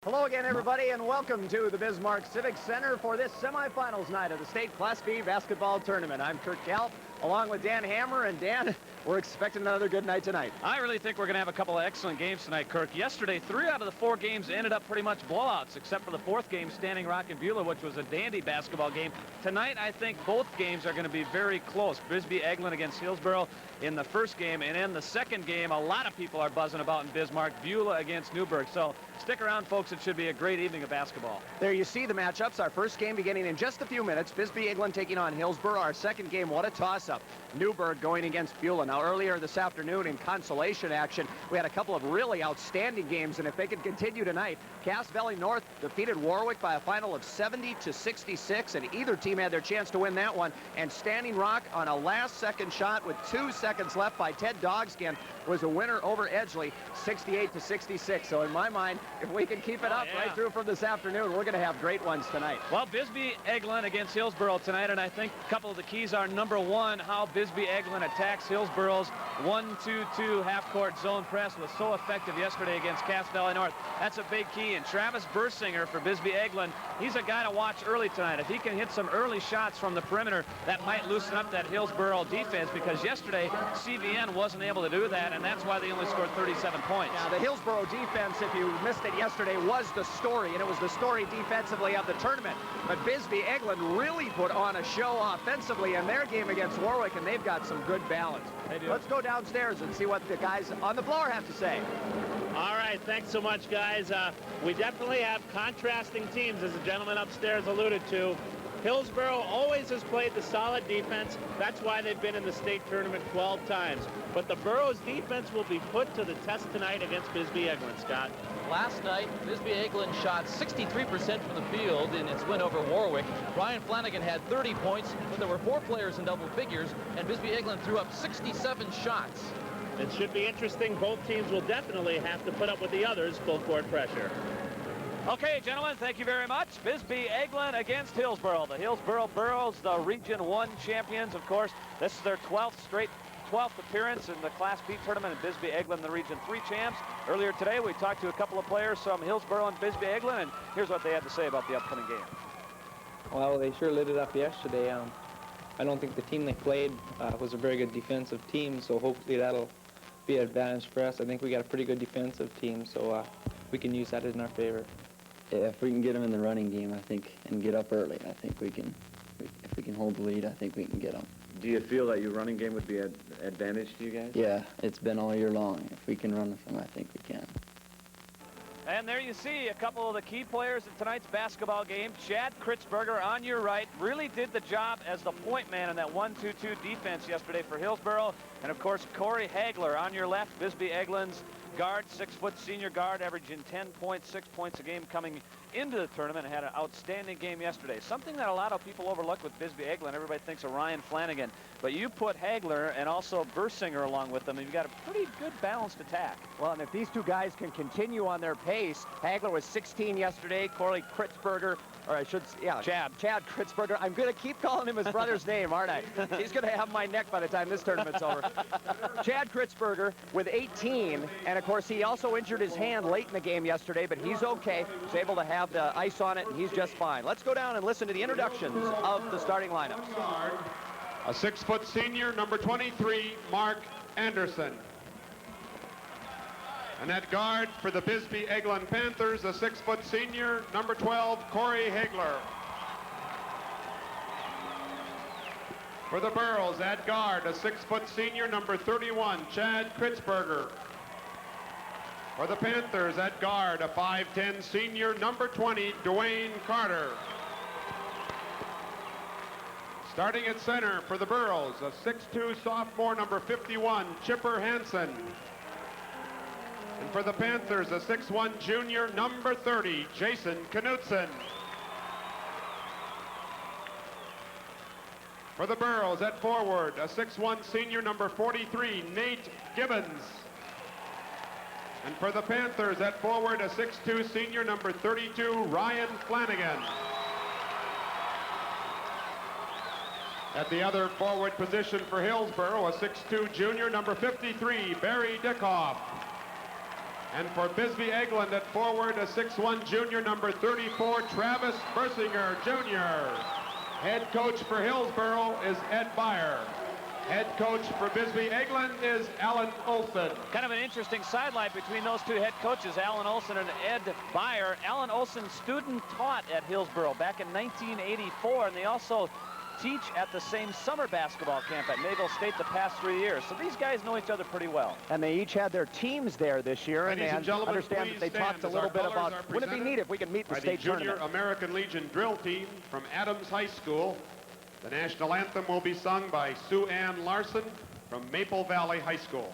Hello again, everybody, and welcome to the Bismarck Civic Center for this semifinals night of the state Class B basketball tournament. I'm Kurt Galp, along with Dan Hammer, and Dan, we're expecting another good night tonight. I really think we're going to have a couple of excellent games tonight, Kirk. Yesterday, 3 out of the 4 games ended up pretty much blowouts, except for the 4th game, Standing Rock and Beulah, which was a dandy basketball game. Tonight, I think both games are going to be very close. Bisbee-Egeland against Hillsboro in the first game, and in the second game, a lot of people are buzzing about in Bismarck, Beulah against Newburgh. So stick around, folks. It should be a great evening of basketball. There you see the matchups. Our first game beginning in just a few minutes. Bisbee-Egeland taking on Hillsboro. Our second game, what a toss-up. Newburgh going against Beulah. Now, earlier this afternoon in consolation action, we had a couple of really outstanding games, and if they could continue tonight, Cass Valley North defeated Warwick by a final of 70-66, and either team had their chance to win that one. And Standing Rock on a last-second shot with 2 seconds left by Ted Dogskin was a winner over Edgeley, 68-66. So in my mind, if we can keep it up right through from this afternoon, we're going to have great ones tonight. Well, Bisbee-Egeland against Hillsboro tonight, and I think a couple of the keys are, number one, how Bisbee-Egeland attacks Hillsboro's 1-2-2 half-court zone press was so effective yesterday against Cass Valley North. That's a big key. And Travis Bursinger for Bisbee-Egeland, he's a guy to watch early tonight. If he can hit some early shots from the perimeter, that might loosen up that Hillsboro defense, because yesterday CVN wasn't able to do that, and that's why they only scored 37 points. Now, the Hillsboro defense, if you missed it yesterday, was the story, and it was the story defensively of the tournament. But Bisbee-Egeland really put on a show offensively in their game against Warwick, and they've got some good balance. They do. Let's go downstairs and see what the guys on the floor have to say. All right, thanks so much, guys. We definitely have contrasting teams, as the gentleman upstairs alluded to. Hillsboro always has played the solid defense. That's why they've been in the state tournament 12 times. But the Borough's defense will be put to the test tonight against Bisbee-Egeland, Scott. Last night, Bisbee-Egeland shot 63% from the field in its win over Warwick. Ryan Flanagan had 30 points, but there were 4 players in double figures, and Bisbee-Egeland threw up 67 shots. It should be interesting. Both teams will definitely have to put up with the others' full-court pressure. Okay, gentlemen, thank you very much. Bisbee-Egeland against Hillsboro. The Hillsboro Burros, the Region 1 champions, of course. This is their 12th appearance in the Class B tournament, and Bisbee-Egeland, the Region 3 champs. Earlier today, we talked to a couple of players from Hillsboro and Bisbee-Egeland, and here's what they had to say about the upcoming game. Well, they sure lit it up yesterday. I don't think the team they played was a very good defensive team, so hopefully that'll be an advantage for us. I think we got a pretty good defensive team, so we can use that in our favor. If we can get them in the running game, I think, and get up early, I think we can. If we can hold the lead, I think we can get them. Do you feel that your running game would be an advantage to you guys? Yeah, it's been all year long. If we can run with them, I think we can. And there you see a couple of the key players in tonight's basketball game. Chad Kritzberger on your right really did the job as the point man in that 1-2-2 defense yesterday for Hillsboro. And, of course, Corey Hagler on your left, Bisbee-Egeland's guard, 6-foot senior guard, averaging 10.6 points a game coming into the tournament, and had an outstanding game yesterday. Something that a lot of people overlook with Bisbee-Egeland, everybody thinks of Ryan Flanagan, but you put Hagler and also Bursinger along with them, and you've got a pretty good balanced attack. Well, and if these two guys can continue on their pace, Hagler was 16 yesterday, Corey Kritzberger, or I should, yeah, Chad Kritzberger. I'm going to keep calling him his brother's name, aren't I? He's going to have my neck by the time this tournament's over. Chad Kritzberger with 18, and of course he also injured his hand late in the game yesterday, but he's okay. He's able to have the ice on it, and he's just fine. Let's go down and listen to the introductions of the starting lineups. A 6-foot senior, number 23, Mark Anderson. And at guard for the Bisbee-Egeland Panthers, a 6-foot senior, number 12, Corey Hagler. For the Burros, at guard, a 6-foot senior, number 31, Chad Kritzberger. For the Panthers, at guard, a 5'10 senior, number 20, Dwayne Carter. Starting at center for the Burros, a 6'2 sophomore, number 51, Chipper Hansen. And for the Panthers, a 6'1 junior, number 30, Jason Knutson. For the Burros at forward, a 6'1 senior, number 43, Nate Gibbons. And for the Panthers at forward, a 6'2 senior, number 32, Ryan Flanagan. At the other forward position for Hillsboro, a 6'2 junior, number 53, Barry Dickoff. And for Bisbee-Egeland at forward, a 6'1" junior, number 34, Travis Bersinger, Jr. Head coach for Hillsboro is Ed Beyer. Head coach for Bisbee-Egeland is Alan Olson. Kind of an interesting sideline between those two head coaches, Alan Olson and Ed Beyer. Alan Olson student taught at Hillsboro back in 1984, and they also teach at the same summer basketball camp at Naval State the past 3 years. So these guys know each other pretty well. And they each had their teams there this year. Ladies and gentlemen, understand that they talked a little bit about, wouldn't it be neat if we could meet the state Junior tournament? American Legion drill team from Adams High School. The national anthem will be sung by Sue Ann Larson from Maple Valley High School.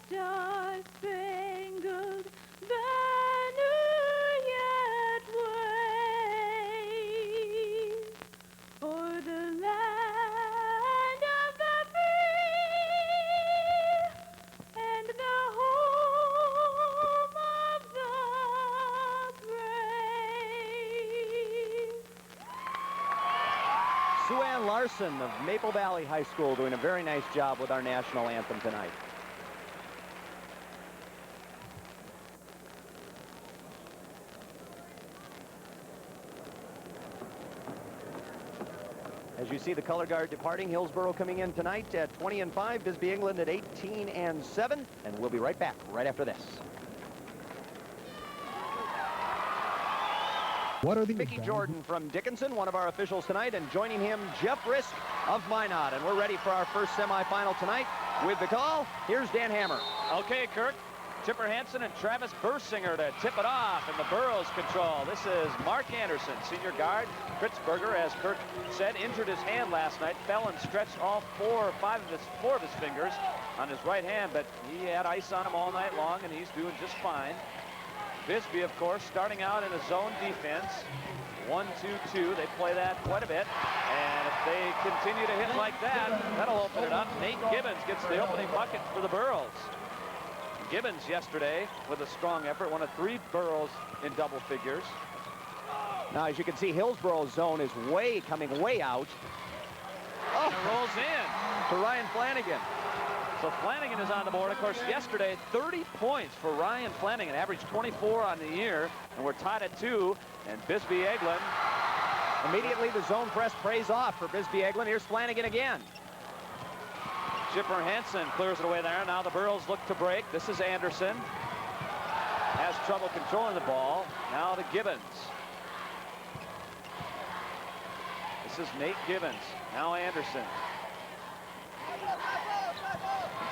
Star-spangled banner yet waves o'er the land of the free and the home of the brave. Sue Ann Larson of Maple Valley High School doing a very nice job with our national anthem tonight. As you see the color guard departing, Hillsboro coming in tonight at 20-5, Bisbee-Egeland at 18-7, and we'll be right back right after this. What are the Mickey Jordan from Dickinson, one of our officials tonight, and joining him, Jeff Risk of Minot. And we're ready for our first semifinal tonight. With the call, here's Dan Hammer. Okay, Kirk. Chipper Hansen and Travis Bersinger to tip it off, and the Burros control. This is Mark Anderson, senior guard. Kritzberger, as Kirk said, injured his hand last night, fell and stretched all four of his fingers on his right hand, but he had ice on him all night long, and he's doing just fine. Bisbee, of course, starting out in a zone defense. 1-2-2. They play that quite a bit. And if they continue to hit like that, that'll open it up. Nate Gibbons gets the opening bucket for the Burros. Gibbons yesterday with a strong effort, one of 3 Burros in double figures. Now, as you can see, Hillsboro's zone is coming way out. Oh, it rolls in to Ryan Flanagan. So Flanagan is on the board. Of course, yesterday, 30 points for Ryan Flanagan, averaged 24 on the year, and we're tied at 2. And Bisbee-Egeland. Immediately, the zone press pays off for Bisbee-Egeland. Here's Flanagan again. Chipper Hansen clears it away there. Now the Burros look to break. This is Anderson. Has trouble controlling the ball. Now to Gibbons. This is Nate Gibbons. Now Anderson.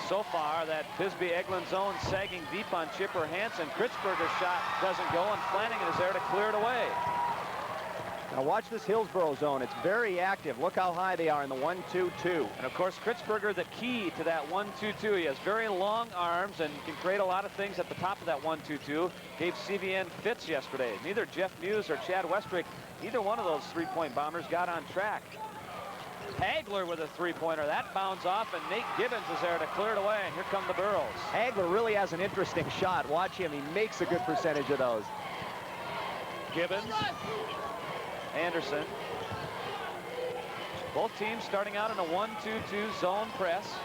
So far, that Bisbee-Egeland zone sagging deep on Chipper Hansen. Kritzberger's shot doesn't go, and Flanagan is there to clear it away. Now watch this Hillsboro zone. It's very active. Look how high they are in the 1-2-2. And of course, Kritzberger, the key to that 1-2-2. He has very long arms and can create a lot of things at the top of that 1-2-2. Gave CVN fits yesterday. Neither Jeff Muse or Chad Westrick, either one of those three-point bombers got on track. Hagler with a three-pointer. That bounds off, and Nate Gibbons is there to clear it away. And here come the Burros. Hagler really has an interesting shot. Watch him. He makes a good percentage of those. Gibbons. Anderson. Both teams starting out in a 1-2-2 zone press.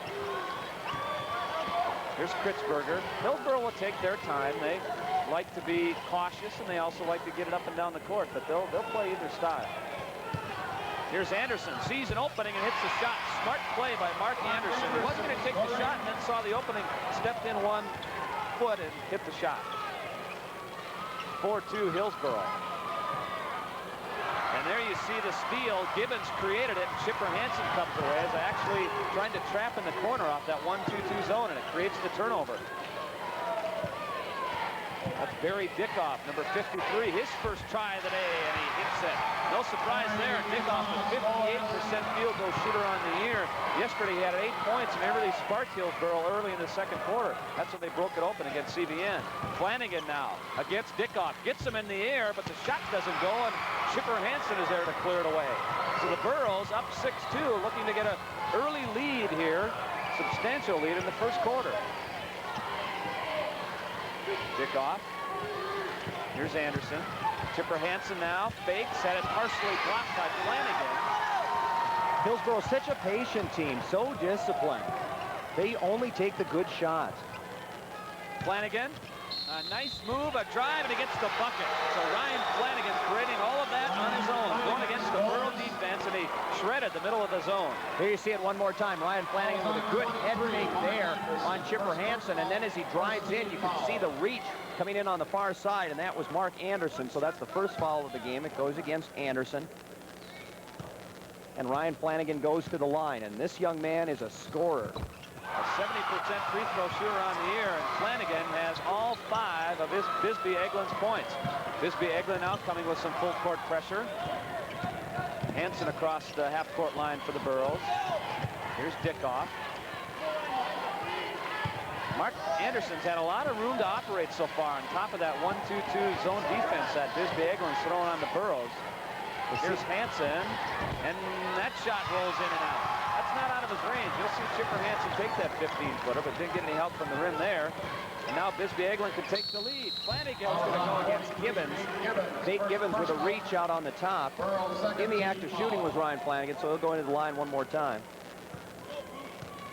Here's Kritzberger. Hillsboro will take their time. They like to be cautious, and they also like to get it up and down the court, but they'll play either style. Here's Anderson, sees an opening and hits the shot. Smart play by Mark Anderson. He wasn't going to take the shot and then saw the opening, stepped in 1 foot and hit the shot. 4-2 Hillsboro. And there you see the steal. Gibbons created it, and Chipper Hansen comes away as actually trying to trap in the corner off that 1-2-2 zone, and it creates the turnover. That's Barry Dickoff, number 53, his first try of the day, and he hits it. No surprise there. Dickoff, a 58% field goal shooter on the year. Yesterday he had 8 points, and they really sparked Hillsboro early in the second quarter. That's when they broke it open against CVN. Flanagan now against Dickoff. Gets him in the air, but the shot doesn't go, and Chipper Hansen is there to clear it away. So the Burros up 6-2, looking to get an early lead here. Substantial lead in the first quarter. Dickoff. Here's Anderson. Chipper Hansen now fakes, had it partially blocked by Flanagan. Hillsboro's such a patient team, so disciplined. They only take the good shots. Flanagan, a nice move, a drive, and he gets the bucket. So Ryan Flanagan creating all of that on his own, going against the Borough defense, and he shredded the middle of the zone. Here you see it one more time. Ryan Flanagan with a good head fake there on Chipper Hansen, and then as he drives in, you can see the reach coming in on the far side, and that was Mark Anderson. So that's the first foul of the game. It goes against Anderson. And Ryan Flanagan goes to the line, and this young man is a scorer. A 70% free throw shooter on the year, and Flanagan has all 5 of his Bisbee-Egeland's points. Bisbee-Egeland now coming with some full court pressure. Hansen across the half-court line for the Burros. Here's Dickoff. Mark Anderson's had a lot of room to operate so far on top of that 1-2-2 zone defense that Bisbee-Egeland's throwing on the Burros. Here's Hansen, and that shot rolls in and out. That's not out of his range. You'll see Chipper Hansen take that 15-footer, but didn't get any help from the rim there. And now Bisbee-Egeland could take the lead. Flanagan's going to go against Gibbons. Nate Gibbons with a reach out on the top. In the act of shooting was Ryan Flanagan, so he'll go into the line one more time.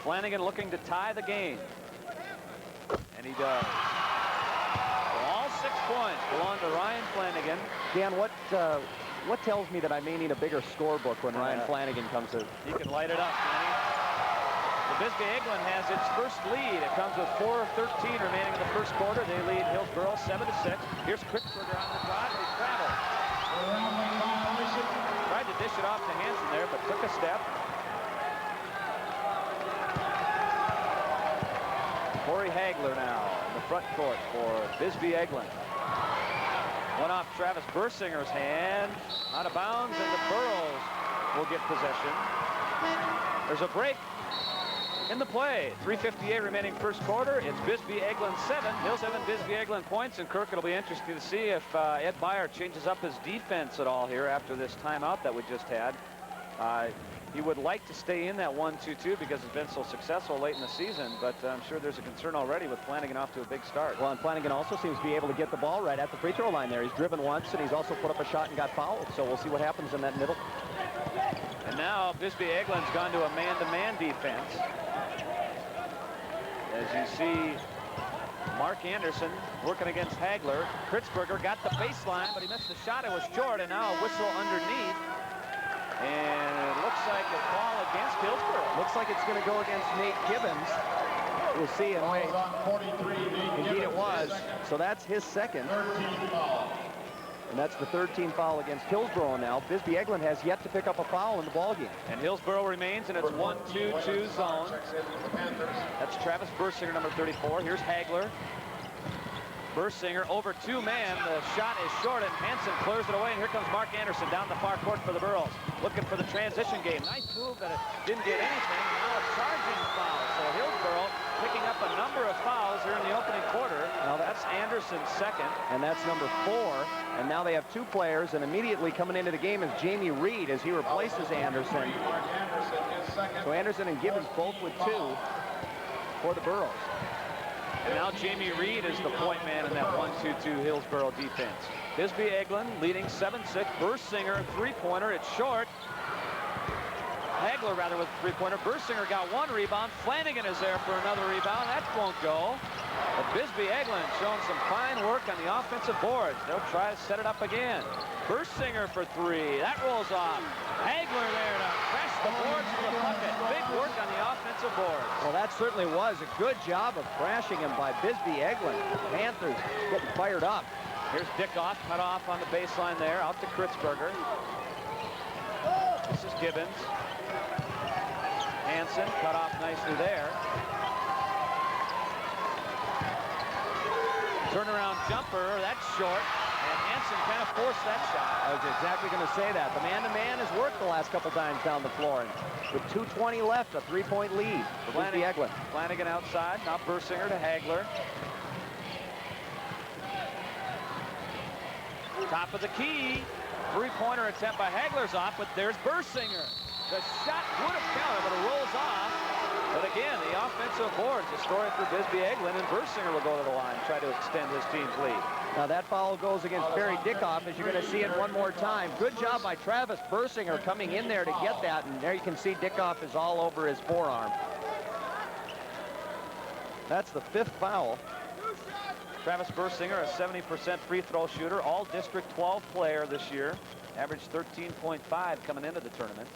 Flanagan looking to tie the game. And he does. So all 6 points belong to Ryan Flanagan. Dan, what tells me that I may need a bigger scorebook when Ryan Flanagan comes in? He can light it up, Danny. The Bisbee-Egeland has its first lead. It comes with 4:13 remaining in the first quarter. They lead Hillsboro 7-6. Here's Kritzberger on the drive, and he traveled. Tried to dish it off to Hansen there, but took a step. Corey Hagler now in the front court for Bisbee-Egeland. One off Travis Bursinger's hand, out of bounds, and the Burros will get possession. There's a break in the play. 3:58 remaining first quarter. It's Bisbee-Egeland 7, Hill 7, Bisbee-Egeland points. And Kirk, it'll be interesting to see if Ed Beyer changes up his defense at all here after this timeout that we just had. He would like to stay in that 1-2-2 because it's been so successful late in the season, but I'm sure there's a concern already with Flanagan off to a big start. Well, and Flanagan also seems to be able to get the ball right at the free throw line there. He's driven once, and he's also put up a shot and got fouled, so we'll see what happens in that middle. And now Bisbee-Egeland's gone to a man-to-man defense. As you see, Mark Anderson working against Hagler. Kritzberger got the baseline, but he missed the shot. It was short, and now a whistle underneath. And it looks like a call against Hillsboro. Looks like it's going to go against Nate Gibbons. We'll see and wait. Indeed it was. So that's his second. And that's the 13th foul against Hillsboro now. Bisbee-Egeland has yet to pick up a foul in the ballgame. And Hillsboro remains in its 1-2-2 zone. That's Travis Bursinger, number 34. Here's Hagler. Bursinger over 2-man. The shot is short, and Hansen clears it away. And here comes Mark Anderson down the far court for the Burros. Looking for the transition game. Nice move, but it didn't get anything. Now a charging foul. So Hillsboro picking up a number of fouls here in the opening quarter. Now that's Anderson's second. And that's number 4. And now they have 2 players, and immediately coming into the game is Jamie Reed as he replaces Anderson. So Anderson and Gibbons both with 2 for the Burros. And now Jamie Reed is the point man in that 1-2-2 Hillsboro defense. Bisbee-Egeland leading 7-6. Bursinger, three-pointer. It's short. Hagler, rather, with a three-pointer. Bursinger got 1 rebound. Flanagan is there for another rebound. That won't go. But Bisbee-Egeland showing some fine work on the offensive boards. They'll try to set it up again. Bursinger for 3. That rolls off. Hagler there to crash the boards for the bucket. Big work on the offensive boards. Well, that certainly was a good job of crashing him by Bisbee-Egeland. Panthers getting fired up. Here's Dickoff, cut off on the baseline there, out to Kritzberger. This is Gibbons. Hansen, cut off nicely there. Turnaround jumper, that's short. And Hansen kind of forced that shot. I was exactly going to say that. The man-to-man has worked the last couple times down the floor. And with 2:20 left, a 3-point lead for Bisbee-Egeland. Flanagan outside, now Bersinger to Hagler. Top of the key. Three-pointer attempt by Hagler's off, but there's Bersinger. The shot would have counted, but it rolls off. But again, the offensive board's a story for Bisbee-Egeland, and Bersinger will go to the line, try to extend his team's lead. Now that foul goes against Barry Dickoff, as you're going to see it one more time. Good job by Travis Bersinger coming in there to get that, and there you can see Dickoff is all over his forearm. That's the 5th foul. Travis Bersinger, a 70% free throw shooter, all District 12 player this year. Averaged 13.5 coming into the tournament.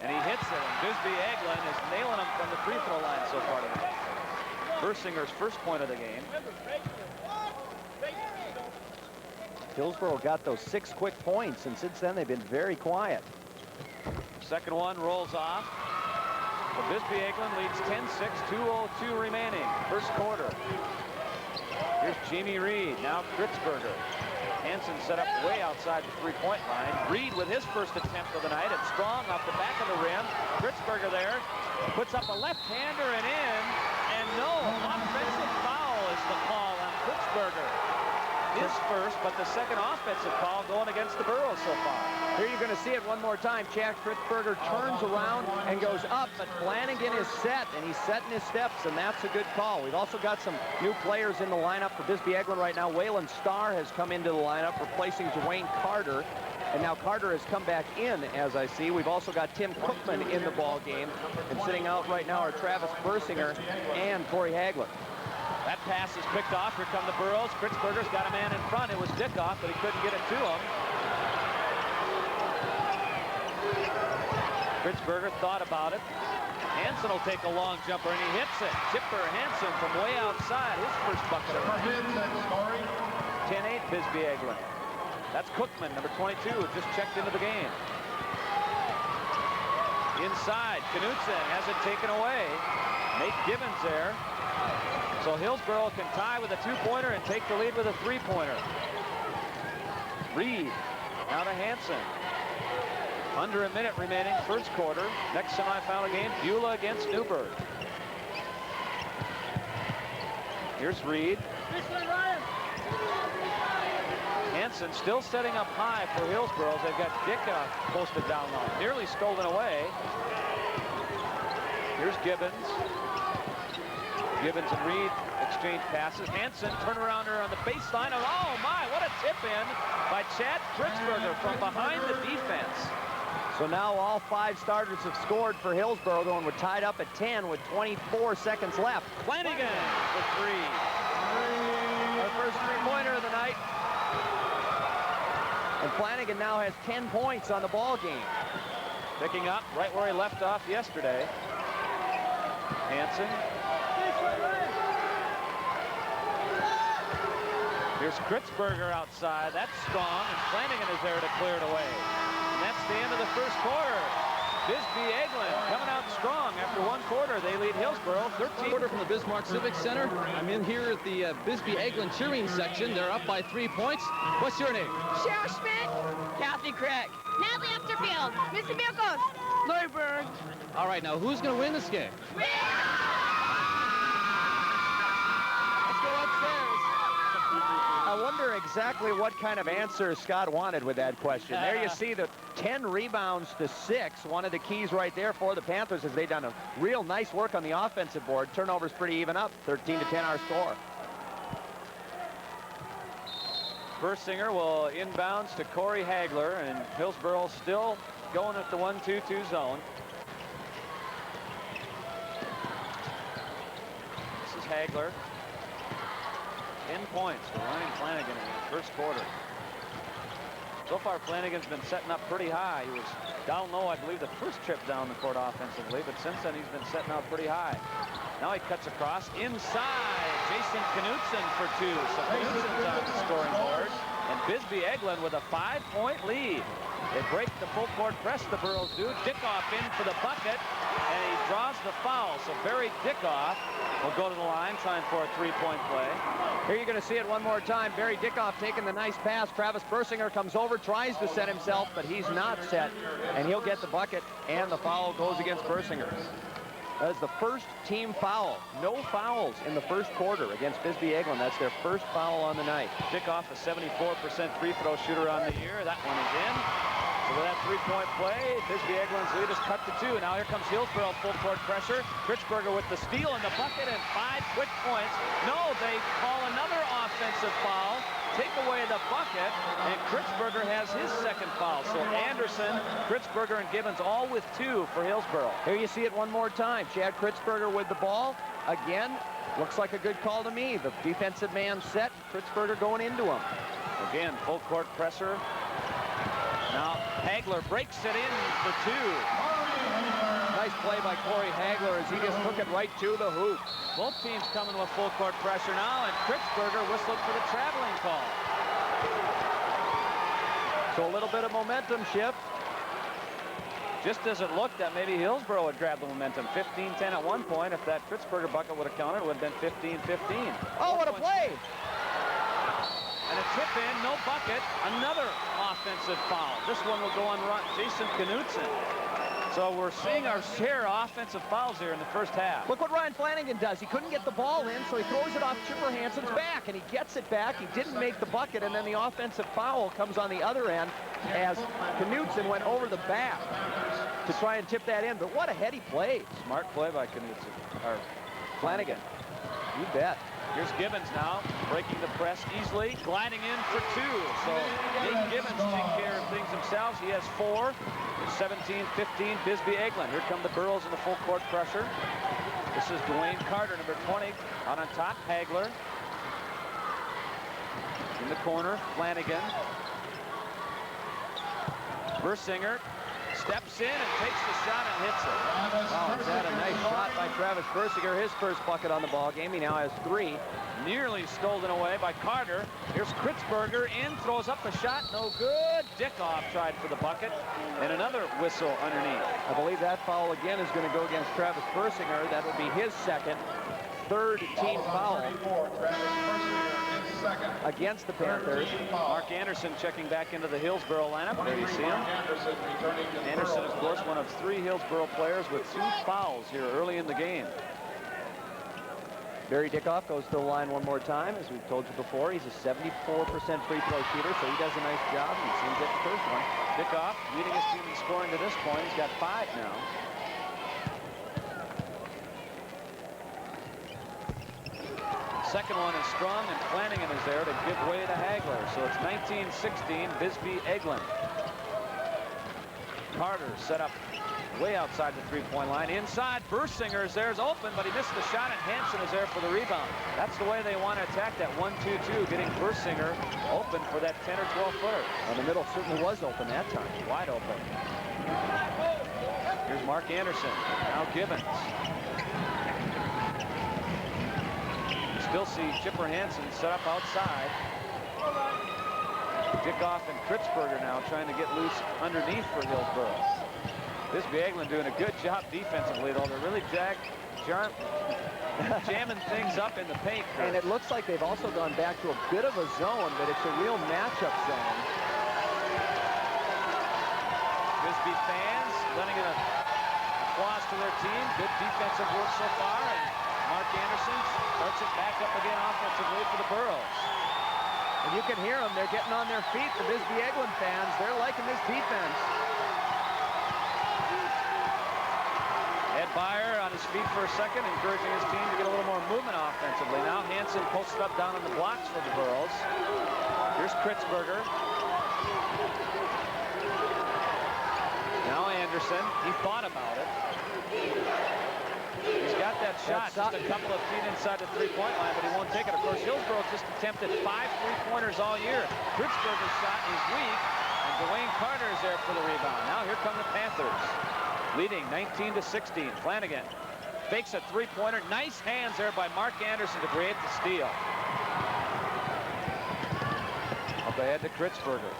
And he hits it, and Bisbee-Egeland is nailing him from the free throw line so far tonight. Bersinger's first point of the game. Hillsboro got those 6 quick points, and since then they've been very quiet. Second one rolls off. The Bisbee-Egeland leads 10-6, 2:02 remaining. First quarter. Here's Jamie Reed, now Kritzberger. Hansen set up way outside the three-point line. Reed with his first attempt of the night. It's Strong off the back of the rim. Kritzberger there. Puts up a left-hander and in. And no, offensive foul is the call on Kritzberger. His first, but the second offensive foul going against the Burros so far. Here you're going to see it one more time. Chad Kritzberger turns around and goes up, but Flanagan is set, and he's setting his steps, and that's a good call. We've also got some new players in the lineup for Bisbee-Egeland right now. Waylon Starr has come into the lineup, replacing Dwayne Carter. And now Carter has come back in, as I see. We've also got Tim Cookman in the ball game. And sitting out right now are Travis Bersinger and Corey Hagler. That pass is picked off. Here come the Burros. Kritzberger's got a man in front. It was Dickoff, but he couldn't get it to him. Kritzberger thought about it. Hansen will take a long jumper, and he hits it. Chipper Hansen from way outside. His first bucket of the night. 10-8 Bisbee-Egeland. That's Cookman, number 22, who just checked into the game. Inside, Knutson has it taken away. Nate Gibbons there. So Hillsboro can tie with a 2-pointer and take the lead with a 3-pointer. Reed, now to Hansen. Under a minute remaining, first quarter. Next semifinal game, Beulah against Newburgh. Here's Reed. Hansen still setting up high for Hillsboro. They've got Dickoff posted down low. Nearly stolen away. Here's Gibbons. Gibbons and Reed exchange passes. Hansen, turnarounder on the baseline. Oh my, what a tip in by Chad Kritzberger from behind the defense. So now all 5 starters have scored for Hillsboro, though, and we're tied up at 10 with 24 seconds left. Flanagan for 3. Our first 3-pointer of the night. And Flanagan now has 10 points on the ball game. Picking up right where he left off yesterday. Hansen. Here's Kritzberger outside. That's Strong, and Flanagan is there to clear it away. And that's the end of the first quarter. Bisbee-Egeland coming out strong after 1 quarter. They lead Hillsboro 13. Quarter from the Bismarck Civic Center. I'm in here at the Bisbee-Egeland cheering section. They're up by 3 points. What's your name? Cheryl Schmidt. Kathy Craig. Natalie Upterfield. Mr. Mirkos. Lori Berg. All right, now who's going to win this game? Let's go upstairs. I wonder exactly what kind of answer Scott wanted with that question. There you see the 10 rebounds to 6. One of the keys right there for the Panthers is they've done a real nice work on the offensive board. Turnovers pretty even up. 13-10 our score. Bersinger will inbounds to Corey Hagler, and Hillsboro still going at the 1-2-2 zone. This is Hagler. 10 points for Ryan Flanagan in the first quarter. So far, Flanagan's been setting up pretty high. He was down low, I believe, the first trip down the court offensively, but since then he's been setting out pretty high. Now he cuts across inside. Jason Knutson for 2. So Knutson's on the scoring board. And Bisbee-Egeland with a 5-point lead. They break the full court press, the Burros do. Dickoff in for the bucket, and he draws the foul. So Barry Dickoff will go to the line trying for a 3-point play. Here you're going to see it one more time. Barry Dickoff taking the nice pass. Travis Bersinger comes over, tries to set himself, but he's not set, and he'll get the bucket, and the foul goes against Bersinger. That is the first team foul. No fouls in the first quarter against Bisbee-Egeland. That's their first foul on the night. Dickoff, a 74% free throw shooter on the year. That one is in. So with that 3-point play, Bisbee-Egeland's lead is cut to 2. Now here comes Hillsboro, full court pressure. Kritzberger with the steal and the bucket and 5 quick points. No, they call another offensive foul, take away the bucket, and Kritzberger has his second foul. So Anderson, Kritzberger, and Gibbons all with 2 for Hillsboro. Here you see it one more time. Chad Kritzberger with the ball. Again, looks like a good call to me. The defensive man set, Kritzberger going into him. Again, full court presser. Now Hagler breaks it in for 2. Nice play by Corey Hagler as he just took it right to the hoop. Both teams coming with full court pressure now, and Kritzberger whistled for the traveling call. So a little bit of momentum shift. Just as it looked that maybe Hillsboro would grab the momentum. 15-10 at one point. If that Kritzberger bucket would have counted, it would have been 15-15. Oh, what a play! And a tip in, no bucket. Another offensive foul. This one will go on Jason Knutson. So we're seeing our share of offensive fouls here in the first half. Look what Ryan Flanagan does. He couldn't get the ball in, so he throws it off Chipper Hansen's back, and he gets it back. He didn't make the bucket, and then the offensive foul comes on the other end as Knutson went over the back to try and tip that in. But what a heady play. Smart play by Knutson, or Flanagan. You bet. Here's Gibbons now, breaking the press easily, gliding in for 2. So Nate Gibbons taking care of things themselves. He has 4. 17-15, Bisbee-Egeland. Here come the Burros in the full court pressure. This is Dwayne Carter, number 20, out on top. Hagler. In the corner, Flanagan. Bersinger steps in and takes the shot and hits it. Oh, is that a nice shot by Travis Bersinger, his first bucket on the ball game. He now has 3. Nearly stolen away by Carter. Here's Kritzberger in, throws up a shot, no good. Dickoff tried for the bucket, and another whistle underneath. I believe that foul again is going to go against Travis Bersinger. That would be his second, 3rd team foul against the Panthers. Mark Anderson checking back into the Hillsboro lineup. There you see him. Anderson, of course, one of 3 Hillsboro players with 2 fouls here early in the game. Barry Dickoff goes to the line one more time. As we've told you before, he's a 74% free throw shooter, so he does a nice job. He seems at the first one. Dickoff leading his team in scoring to this point. He's got 5 now. Second one is strong, and Flanagan is there to give way to Hagler. So it's 19-16, Bisbee-Egeland. Carter set up way outside the 3-point line. Inside, Bersinger is there, is open, but he missed the shot, and Hansen is there for the rebound. That's the way they want to attack that 1-2-2, getting Bersinger open for that 10 or 12-footer. Well, the middle certainly was open that time. Wide open. Here's Mark Anderson. Now Gibbons. You still see Chipper Hansen set up outside. Dickoff and Kritzberger now trying to get loose underneath for Hillsboro. Bisbee-Egeland doing a good job defensively, though they're really jamming things up in the paint. And it looks like they've also gone back to a bit of a zone, but it's a real matchup zone. Bisbee fans lending an applause to their team. Good defensive work so far, and Mark Anderson starts it back up again offensively for the Burros. And you can hear them. They're getting on their feet. The Bisbee-Egeland fans, they're liking this defense. Ed Beyer on his feet for a second, encouraging his team to get a little more movement offensively. Now Hansen posted up down on the blocks for the Burros. Here's Kritzberger. Now Anderson. He thought about it. He's got that shot just a couple of feet inside the 3-point line, but he won't take it. Of course, Hillsboro just attempted 5 3-pointers all year. Kritzberger's shot is weak, and Dwayne Carter is there for the rebound. Now here come the Panthers, leading 19-16. Flanagan fakes a 3-pointer. Nice hands there by Mark Anderson to create the steal. A ahead to Kritzberger.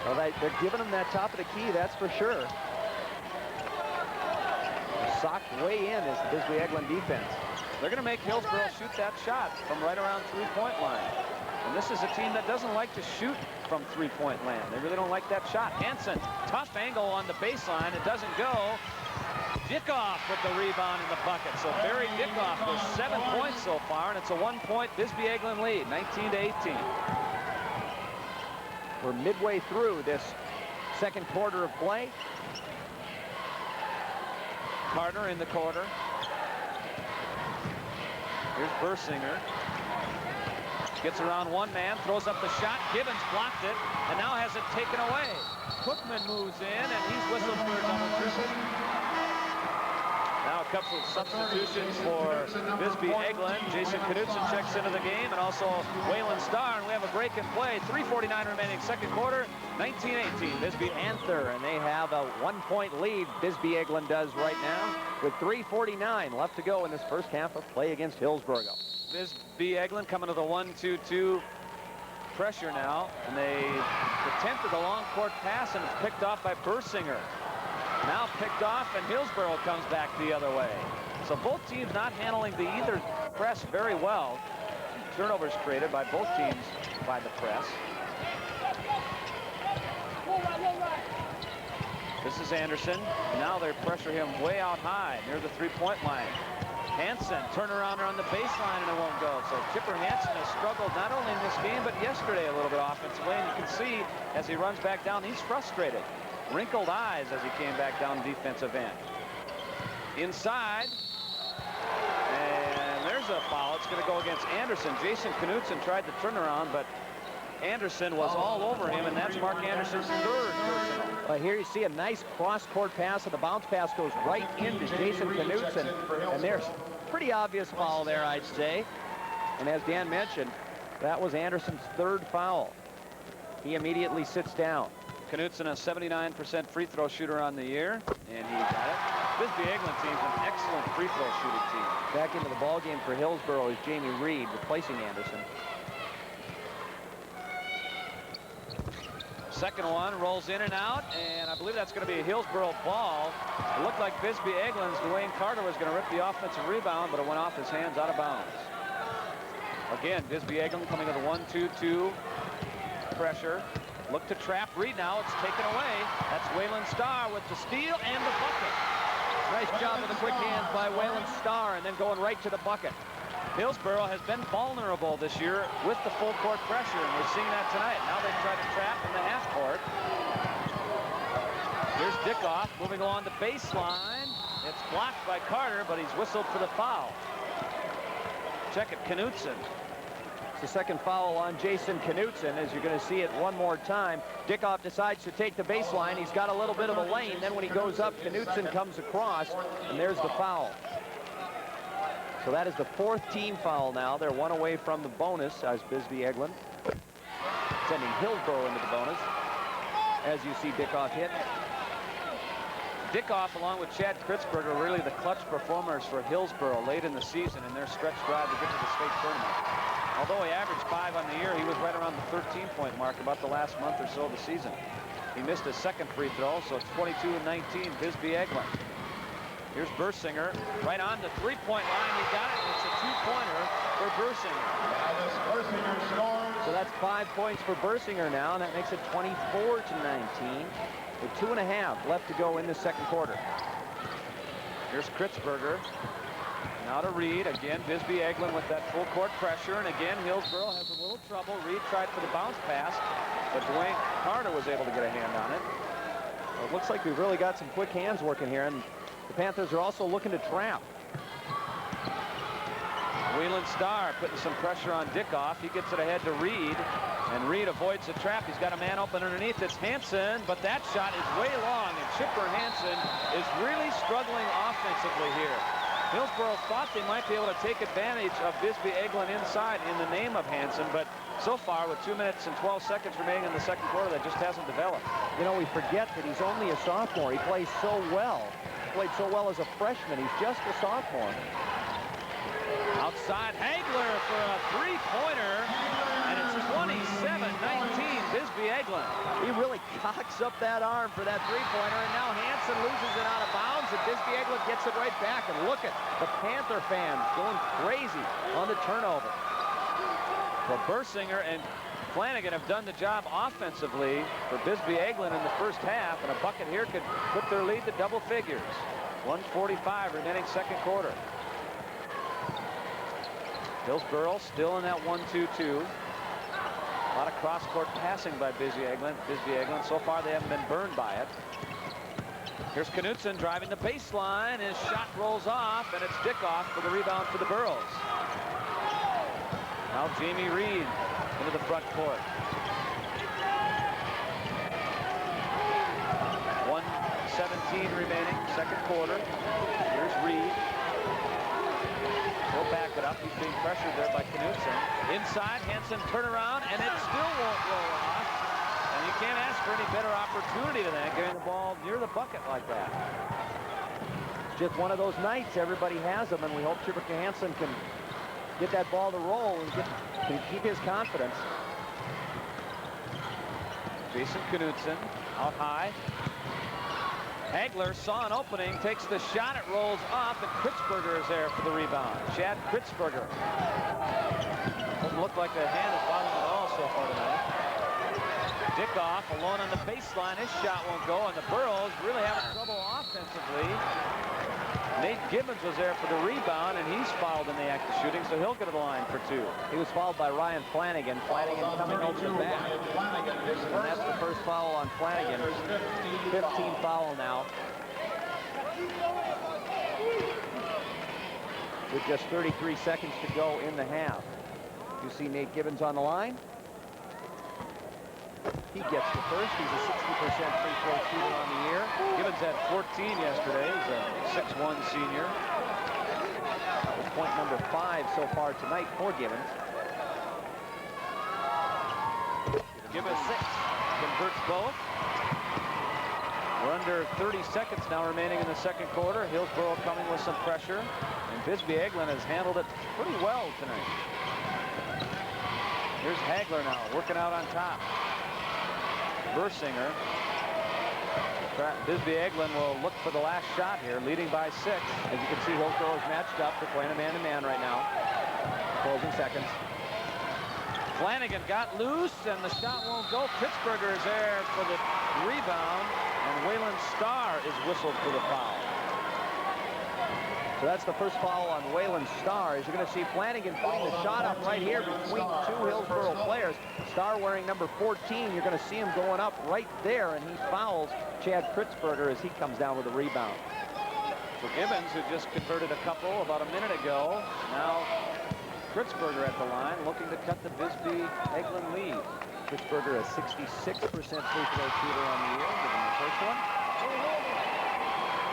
Well, they're giving him that top of the key, that's for sure. They're socked way in is the Bisbee-Egeland defense. They're going to make Hillsboro shoot that shot from right around three-point line. And this is a team that doesn't like to shoot from three-point land. They really don't like that shot. Hansen, tough angle on the baseline. It doesn't go. Dickoff with the rebound in the bucket. So Barry Dickoff with 7 points so far, and it's a 1-point Bisbee-Egeland lead, 19-18. We're midway through this second quarter of play. Carter in the quarter. Here's Bersinger. Gets around one man, throws up the shot. Gibbons blocked it, and now has it taken away. Cookman moves in, and he's whistled for a double triple. Now a couple of substitutions for Bisbee-Egeland. Jason Knutson checks into the game, and also Waylon Starr, and we have a break in play. 3:49 remaining second quarter, 19-18. Bisbee Panther, and they have a 1-point lead. Bisbee-Egeland does right now with 3:49 left to go in this first half of play against Hillsboro. Bisbee-Egeland coming to the 1-2-2 pressure now, and they attempted the long court pass, and it's picked off by Bersinger. Now picked off, and Hillsboro comes back the other way. So both teams not handling the either press very well. Turnovers created by both teams by the press. This is Anderson. Now they pressure him way out high near the three-point line. Hansen, turnarounder on the baseline, and it won't go. So Chipper Hansen has struggled not only in this game, but yesterday a little bit offensively. And you can see as he runs back down, he's frustrated. Wrinkled eyes as he came back down defensive end. Inside. And there's a foul. It's going to go against Anderson. Jason Knutson tried the turnaround, but Anderson was all over him, and that's Mark Anderson's third personal. Well, here you see a nice cross-court pass, and the bounce pass goes right into Jason Knutson. And there's a pretty obvious foul there, I'd say. And as Dan mentioned, that was Anderson's third foul. He immediately sits down. Knutson, a 79% free throw shooter on the year, and he got it. Bisbee-Egeland team's an excellent free throw shooting team. Back into the ball game for Hillsboro is Jamie Reed replacing Anderson. Second one rolls in and out, and I believe that's going to be a Hillsboro ball. It looked like Bisbee-Egeland's Dwayne Carter was going to rip the offensive rebound, but it went off his hands out of bounds. Again, Bisbee-Egeland coming to the 1-2-2 pressure. Look to trap Reed now. It's taken away. That's Waylon Starr with the steal and the bucket. Nice job with the quick hands by Waylon Starr, and then going right to the bucket. Hillsboro has been vulnerable this year with the full court pressure, and we're seeing that tonight. Now they try to trap in the half court. Here's Dickoff moving along the baseline. It's blocked by Carter, but he's whistled for the foul. Check it, Knutson. It's the second foul on Jason Knutson, as you're going to see it one more time. Dickoff decides to take the baseline. He's got a little bit of a lane. Then when he goes up, Knutson comes across, and there's the foul. So that is the fourth team foul now. They're one away from the bonus as Bisbee-Egeland sending Hillsboro into the bonus, as you see Dickoff hit. Dickoff, along with Chad Kritzberger, are really the clutch performers for Hillsboro late in the season in their stretch drive to get to the state tournament. Although he averaged 5 on the year, he was right around the 13-point mark about the last month or so of the season. He missed his second free throw, so it's 22-19, Bisbee-Egeland. Here's Bersinger, right on the three-point line. He got it. It's a two-pointer for Bersinger. So that's 5 points for Bersinger now, and that makes it 24-19. With 2.5 left to go in the second quarter. Here's Kritzberger. Now to Reed. Again, Bisbee-Egeland with that full court pressure. And again, Hillsboro has a little trouble. Reed tried for the bounce pass, but Dwayne Carter was able to get a hand on it. Well, it looks like we've really got some quick hands working here, and the Panthers are also looking to trap. Waylon Starr putting some pressure on Dickoff. He gets it ahead to Reed, and Reed avoids the trap. He's got a man open underneath. It's Hansen, but that shot is way long, and Chipper Hansen is really struggling offensively here. Hillsboro thought they might be able to take advantage of Bisbee-Egeland inside in the name of Hansen, but so far with 2 minutes and 12 seconds remaining in the second quarter, that just hasn't developed. You know, we forget that he's only a sophomore. He plays so well. Played so well as a freshman. He's just a sophomore. Outside Hagler for a three-pointer, and it's 27-19. Bisbee-Egeland. He really cocks up that arm for that three-pointer, and now Hansen loses it out of bounds, and Bisbee-Egeland gets it right back. And look at the Panther fans going crazy on the turnover. Well, Bersinger and Flanagan have done the job offensively for Bisbee-Egeland in the first half, and a bucket here could put their lead to double figures. 1:45 remaining second quarter. Hillsboro still in that 1-2-2. A lot of cross-court passing by Bisbee-Egeland. So far they haven't been burned by it. Here's Knutson driving the baseline. His shot rolls off, and it's Dickoff for the rebound for the Burros. Now Jamie Reed into the front court. 1:17 remaining, second quarter. Here's Reed. He'll back it up. He's being pressured there by Knutson. Inside, Hansen turnaround, and it still won't roll off. And you can't ask for any better opportunity than that, getting the ball near the bucket like that. Just one of those nights. Everybody has them, and we hope Chipper Hansen can get that ball to roll and can keep his confidence. Jason Knutson out high. Hagler saw an opening, takes the shot, it rolls off, and Kritzberger is there for the rebound. Chad Kritzberger. Doesn't look like the hand is bothering him at all so far tonight. Dickoff alone on the baseline. His shot won't go, and the Burros really having trouble offensively. Nate Gibbons was there for the rebound, and he's fouled in the act of shooting, so he'll go to the line for two. He was fouled by Ryan Flanagan. Flanagan coming over the back. And that's the first foul on Flanagan. 15 foul now. With just 33 seconds to go in the half. You see Nate Gibbons on the line. He gets the first. He's a 60% free throw shooter on the year. Gibbons had 14 yesterday. He's a 6'1 senior. That's point number 5 so far tonight for Gibbons. Gibbons converts both. We're under 30 seconds now remaining in the second quarter. Hillsboro coming with some pressure. And Bisbee-Egeland has handled it pretty well tonight. Here's Hagler now working out on top. Bersinger. Bisbee-Egeland will look for the last shot here, leading by 6. As you can see, Hillsboro is matched up. They're playing a man-to-man right now. Closing seconds. Flanagan got loose, and the shot won't go. Kritzberger is there for the rebound, and Waylon Starr is whistled for the foul. So that's the first foul on Waylon Starr. As you're going to see Flanagan putting the shot up right here between two Hillsboro players. Starr wearing number 14. You're going to see him going up right there, and he fouls Chad Kritzberger as he comes down with a rebound. So Gibbons, who just converted a couple about a minute ago, now Kritzberger at the line, looking to cut the Bisbee-Egeland lead. Kritzberger, a 66% free throw shooter on the year, given the first one.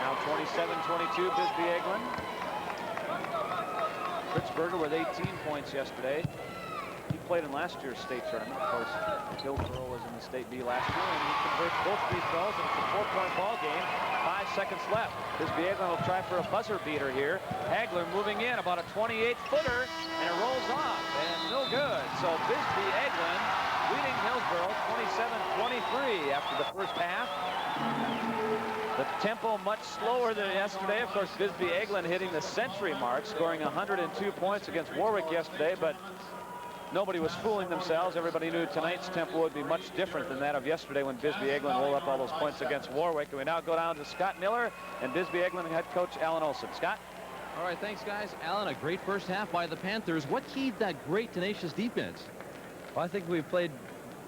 Now 27-22 Bisbee-Egeland. Kritzberger with 18 points yesterday. He played in last year's state tournament. Of course, Hillsboro was in the state B last year, and he converts both free throws, and it's a 4-point ball game. 5 seconds left. Bisbee-Egeland will try for a buzzer beater here. Hagler moving in about a 28-footer, and it rolls off, and no good. So Bisbee-Egeland leading Hillsboro 27-23 after the first half. The tempo much slower than yesterday. Of course, Bisbee-Egeland hitting the century mark, scoring 102 points against Warwick yesterday, but nobody was fooling themselves. Everybody knew tonight's tempo would be much different than that of yesterday when Bisbee-Egeland rolled up all those points against Warwick. And we now go down to Scott Miller and Bisbee-Egeland head coach Alan Olson. Scott? All right, thanks, guys. Alan, a great first half by the Panthers. What keyed that great, tenacious defense? Well, I think we played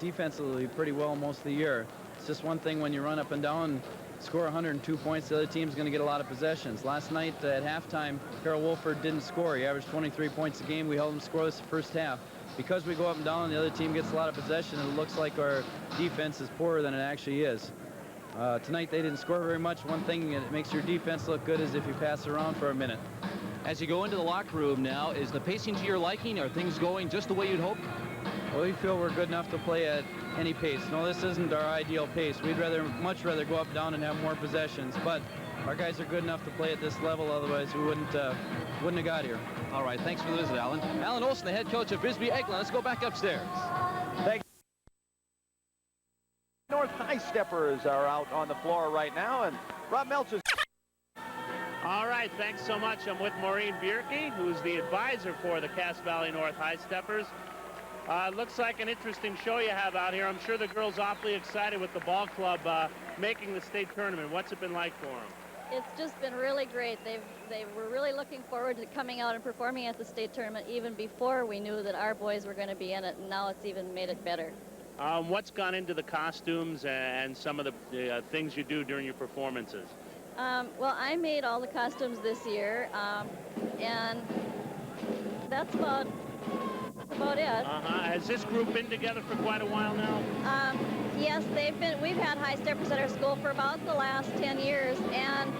defensively pretty well most of the year. It's just one thing when you run up and down, score 102 points, the other team's going to get a lot of possessions. Last night at halftime, Harold Wolford didn't score. He averaged 23 points a game. We held him scoreless the first half. Because we go up and down and the other team gets a lot of possession, it looks like our defense is poorer than it actually is. Tonight they didn't score very much. One thing that makes your defense look good is if you pass around for a minute. As you go into the locker room now, is the pacing to your liking? Are things going just the way you'd hoped? Well, we feel we're good enough to play at any pace. No, this isn't our ideal pace. We'd much rather go up and down and have more possessions, but our guys are good enough to play at this level, otherwise we wouldn't have got here. All right, thanks for the visit, Alan. Alan Olson, the head coach of Bisbee-Egeland. Let's go back upstairs. Thanks. North High Steppers are out on the floor right now, and Rob Melcher's. All right, thanks so much. I'm with Maureen Bierke, who's the advisor for the Cass Valley North High Steppers. Looks like an interesting show you have out here. I'm sure the girls awfully excited with the ball club making the state tournament. What's it been like for them? It's just been really great. They were really looking forward to coming out and performing at the state tournament even before we knew that our boys were going to be in it, and now it's even made it better. What's gone into the costumes and some of the things you do during your performances? Well, I made all the costumes this year, and that's about it. Has this group been together for quite a while now? Yes, we've had high steppers at our school for about the last 10 years, and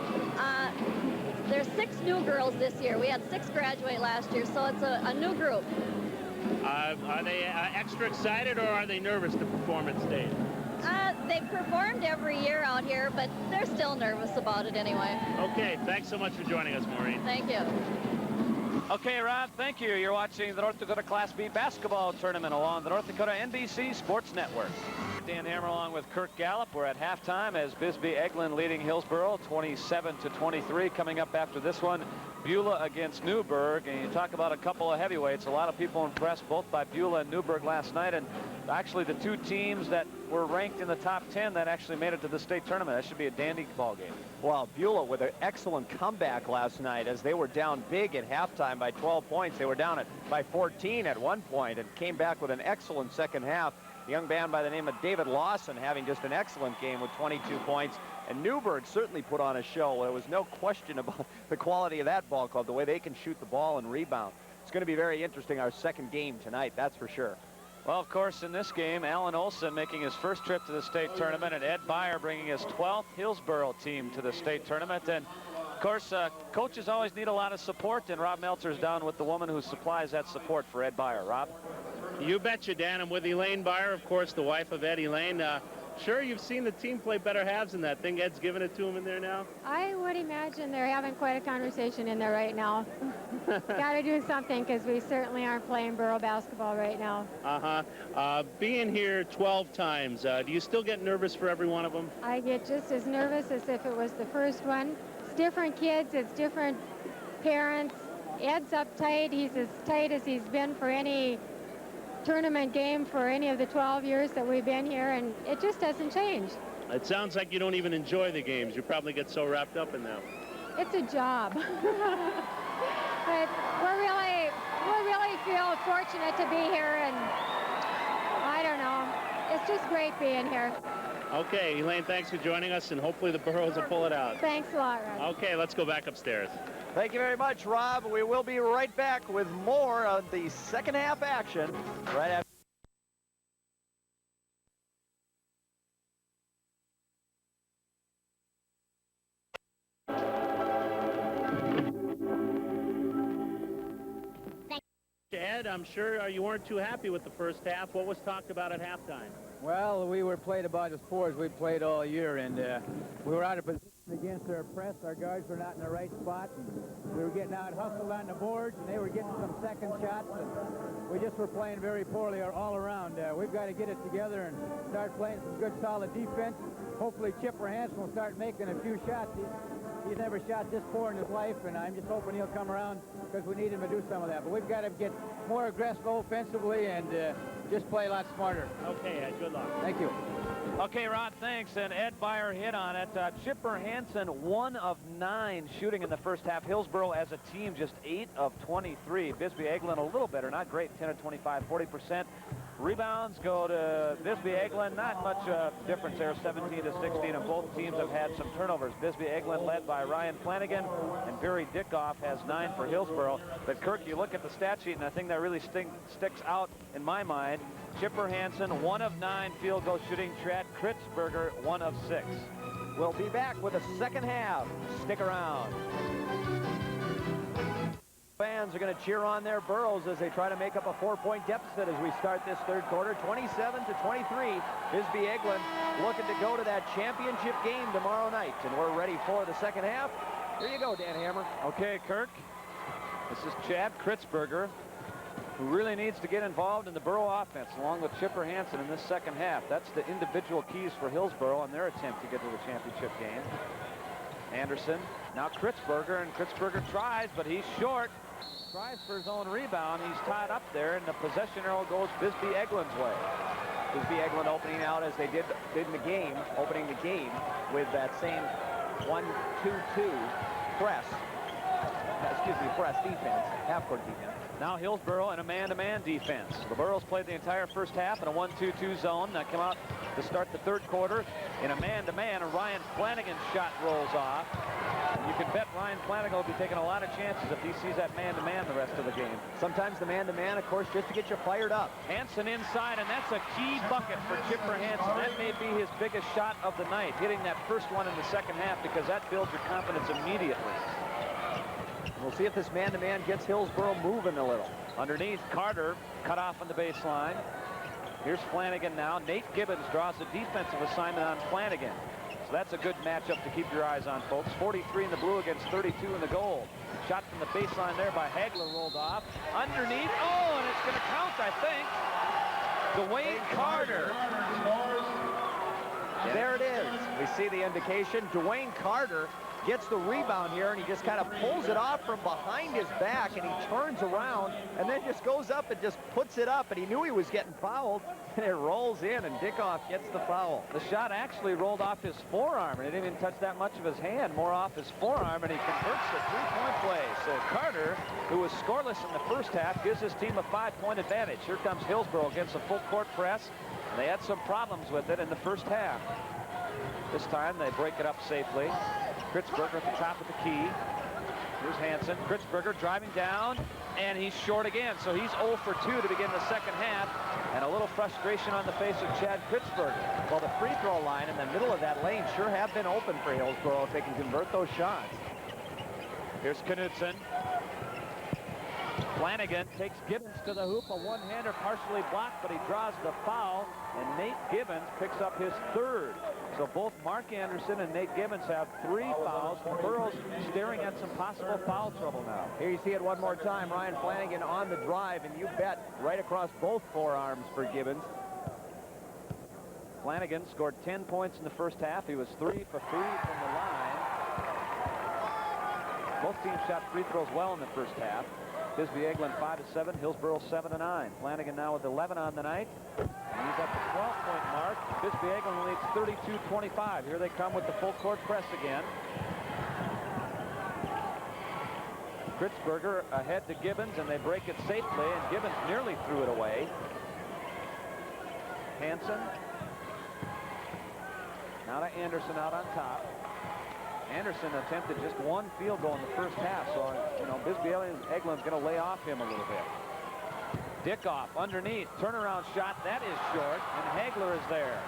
there's 6 new girls this year. We had 6 graduate last year, so it's a new group. Are they extra excited, or are they nervous to perform at state? They've performed every year out here, but they're still nervous about it anyway. Okay, thanks so much for joining us, Maureen. Thank you. Okay, Rob, thank you. You're watching the North Dakota Class B basketball tournament along the North Dakota NBC Sports Network. Dan Hammer along with Kirk Gallup. We're at halftime as Bisbee-Egeland leading Hillsboro 27-23. Coming up after this one, Beulah against Newburgh. And you talk about a couple of heavyweights. A lot of people impressed both by Beulah and Newburgh last night. And actually the 2 teams that were ranked in the top 10 that actually made it to the state tournament. That should be a dandy ball game. Well, Beulah with an excellent comeback last night as they were down big at halftime by 12 points. They were down by 14 at one point and came back with an excellent second half. A young man by the name of David Lawson having just an excellent game with 22 points. And Newburgh certainly put on a show. There was no question about the quality of that ball club, the way they can shoot the ball and rebound. It's going to be very interesting, our second game tonight, that's for sure. Well, of course, in this game, Alan Olson making his first trip to the state tournament, and Ed Beyer bringing his 12th Hillsboro team to the state tournament. And, of course, coaches always need a lot of support, and Rob Meltzer's down with the woman who supplies that support for Ed Beyer. Rob? You betcha, Dan. I'm with Elaine Beyer, of course, the wife of Ed. Elaine, sure, you've seen the team play better halves than that. Think Ed's giving it to him in there now? I would imagine they're having quite a conversation in there right now. Got to do something because we certainly aren't playing borough basketball right now. Being here 12 times, do you still get nervous for every one of them? I get just as nervous as if it was the first one. It's different kids. It's different parents. Ed's uptight. He's as tight as he's been for any tournament game for any of the 12 years that we've been here, and it just doesn't change. It sounds like you don't even enjoy the games. You probably get so wrapped up in them. It's a job. But we really feel fortunate to be here, and I don't know. It's just great being here. Okay, Elaine, thanks for joining us, and hopefully the Burros will pull it out. Thanks a lot, Rob. Okay, let's go back upstairs. Thank you very much, Rob. We will be right back with more of the second half action right after. Ed, I'm sure you weren't too happy with the first half. What was talked about at halftime? Well, we were played about as poor as we played all year, and we were out of position against our press. Our guards were not in the right spot. And we were getting out hustled on the boards, and they were getting some second shots. And we just were playing very poorly all around. We've got to get it together and start playing some good, solid defense. Hopefully Chipper Hansen will start making a few shots. He's never shot this poor in his life, and I'm just hoping he'll come around because we need him to do some of that. But we've got to get more aggressive offensively and just play a lot smarter. Okay, Ed, good luck. Thank you. Okay, Rod, thanks. And Ed Beyer hit on it. Chipper Hansen, 1 of 9 shooting in the first half. Hillsboro as a team, just 8 of 23. Bisbee-Egeland a little better, not great, 10 of 25, 40%. Rebounds go to Bisbee-Egeland. Not much difference there, 17 to 16, and both teams have had some turnovers. Bisbee-Egeland led by Ryan Flanagan, and Barry Dickoff has 9 for Hillsboro. But Kirk, you look at the stat sheet, and I think that really sticks out in my mind. Chipper Hansen, 1 of 9 field goal shooting. Chad Kritzberger, 1 of 6. We'll be back with the second half. Stick around. Fans are going to cheer on their Burros as they try to make up a 4-point deficit as we start this third quarter. 27 to 23. Bisbee-Egeland looking to go to that championship game tomorrow night. And we're ready for the second half. Here you go, Dan Hammer. Okay, Kirk. This is Chad Kritzberger. who really needs to get involved in the Borough offense along with Chipper Hansen in this second half. That's the individual keys for Hillsboro in their attempt to get to the championship game. Anderson, now Kritzberger, and Kritzberger tries, but he's short. Tries for his own rebound. He's tied up there, and the possession arrow goes Bisbee-Egeland's way. Bisbee-Egeland opening out as they did in the game, opening the game with that same 1-2-2 press. Press defense, half-court defense. Now Hillsboro in a man-to-man defense. The Burros played the entire first half in a 1-2-2 zone. That come out to start the third quarter in a man-to-man. A Ryan Flanagan shot rolls off. You can bet Ryan Flanagan will be taking a lot of chances if he sees that man-to-man the rest of the game. Sometimes the man-to-man, of course, just to get you fired up. Hansen inside, and that's a key bucket for Chipper Hansen. That may be his biggest shot of the night, hitting that first one in the second half, because that builds your confidence immediately. We'll see if this man-to-man gets Hillsboro moving a little. Underneath, Carter cut off on the baseline. Here's Flanagan now. Nate Gibbons draws a defensive assignment on Flanagan. So that's a good matchup to keep your eyes on, folks. 43 in the blue against 32 in the gold. Shot from the baseline there by Hagler, rolled off. Underneath, oh, and it's going to count, I think. Dwayne Carter. There it is. We see the indication. Dwayne Carter gets the rebound here, and he just kind of pulls it off from behind his back, and he turns around and then just goes up and just puts it up, and he knew he was getting fouled, and it rolls in, and Dickoff gets the foul. The shot actually rolled off his forearm, and it didn't even touch that much of his hand, more off his forearm, and he converts the three-point play. So Carter, who was scoreless in the first half, gives his team a 5-point advantage. Here comes Hillsboro against a full-court press, and they had some problems with it in the first half. This time they break it up safely. Kritzberger at the top of the key. Here's Hansen. Kritzberger driving down, and he's short again. So he's 0 for 2 to begin the second half, and a little frustration on the face of Chad Kritzberger. Well, the free throw line in the middle of that lane sure have been open for Hillsboro if they can convert those shots. Here's Knudsen. Flanagan takes Gibbons to the hoop. A one-hander partially blocked, but he draws the foul, and Nate Gibbons picks up his third. So both Mark Anderson and Nate Gibbons have 3 fouls. Burroughs staring at some possible foul trouble now. Here you see it one more time. Ryan Flanagan on the drive, and you bet right across both forearms for Gibbons. Flanagan scored 10 points in the first half. He was 3 for 3 from the line. Both teams shot free throws well in the first half. Bisbee-Egeland 5-7, Hillsboro 7-9. Flanagan now with 11 on the night. And he's at the 12-point mark. Bisbee-Egeland leads 32-25. Here they come with the full court press again. Kritzberger ahead to Gibbons, and they break it safely, and Gibbons nearly threw it away. Hansen. Now to Anderson out on top. Anderson attempted just one field goal in the first half, so, you know, Bisbee-Egeland's going to lay off him a little bit. Dickoff underneath, turnaround shot, that is short, and Hagler is there.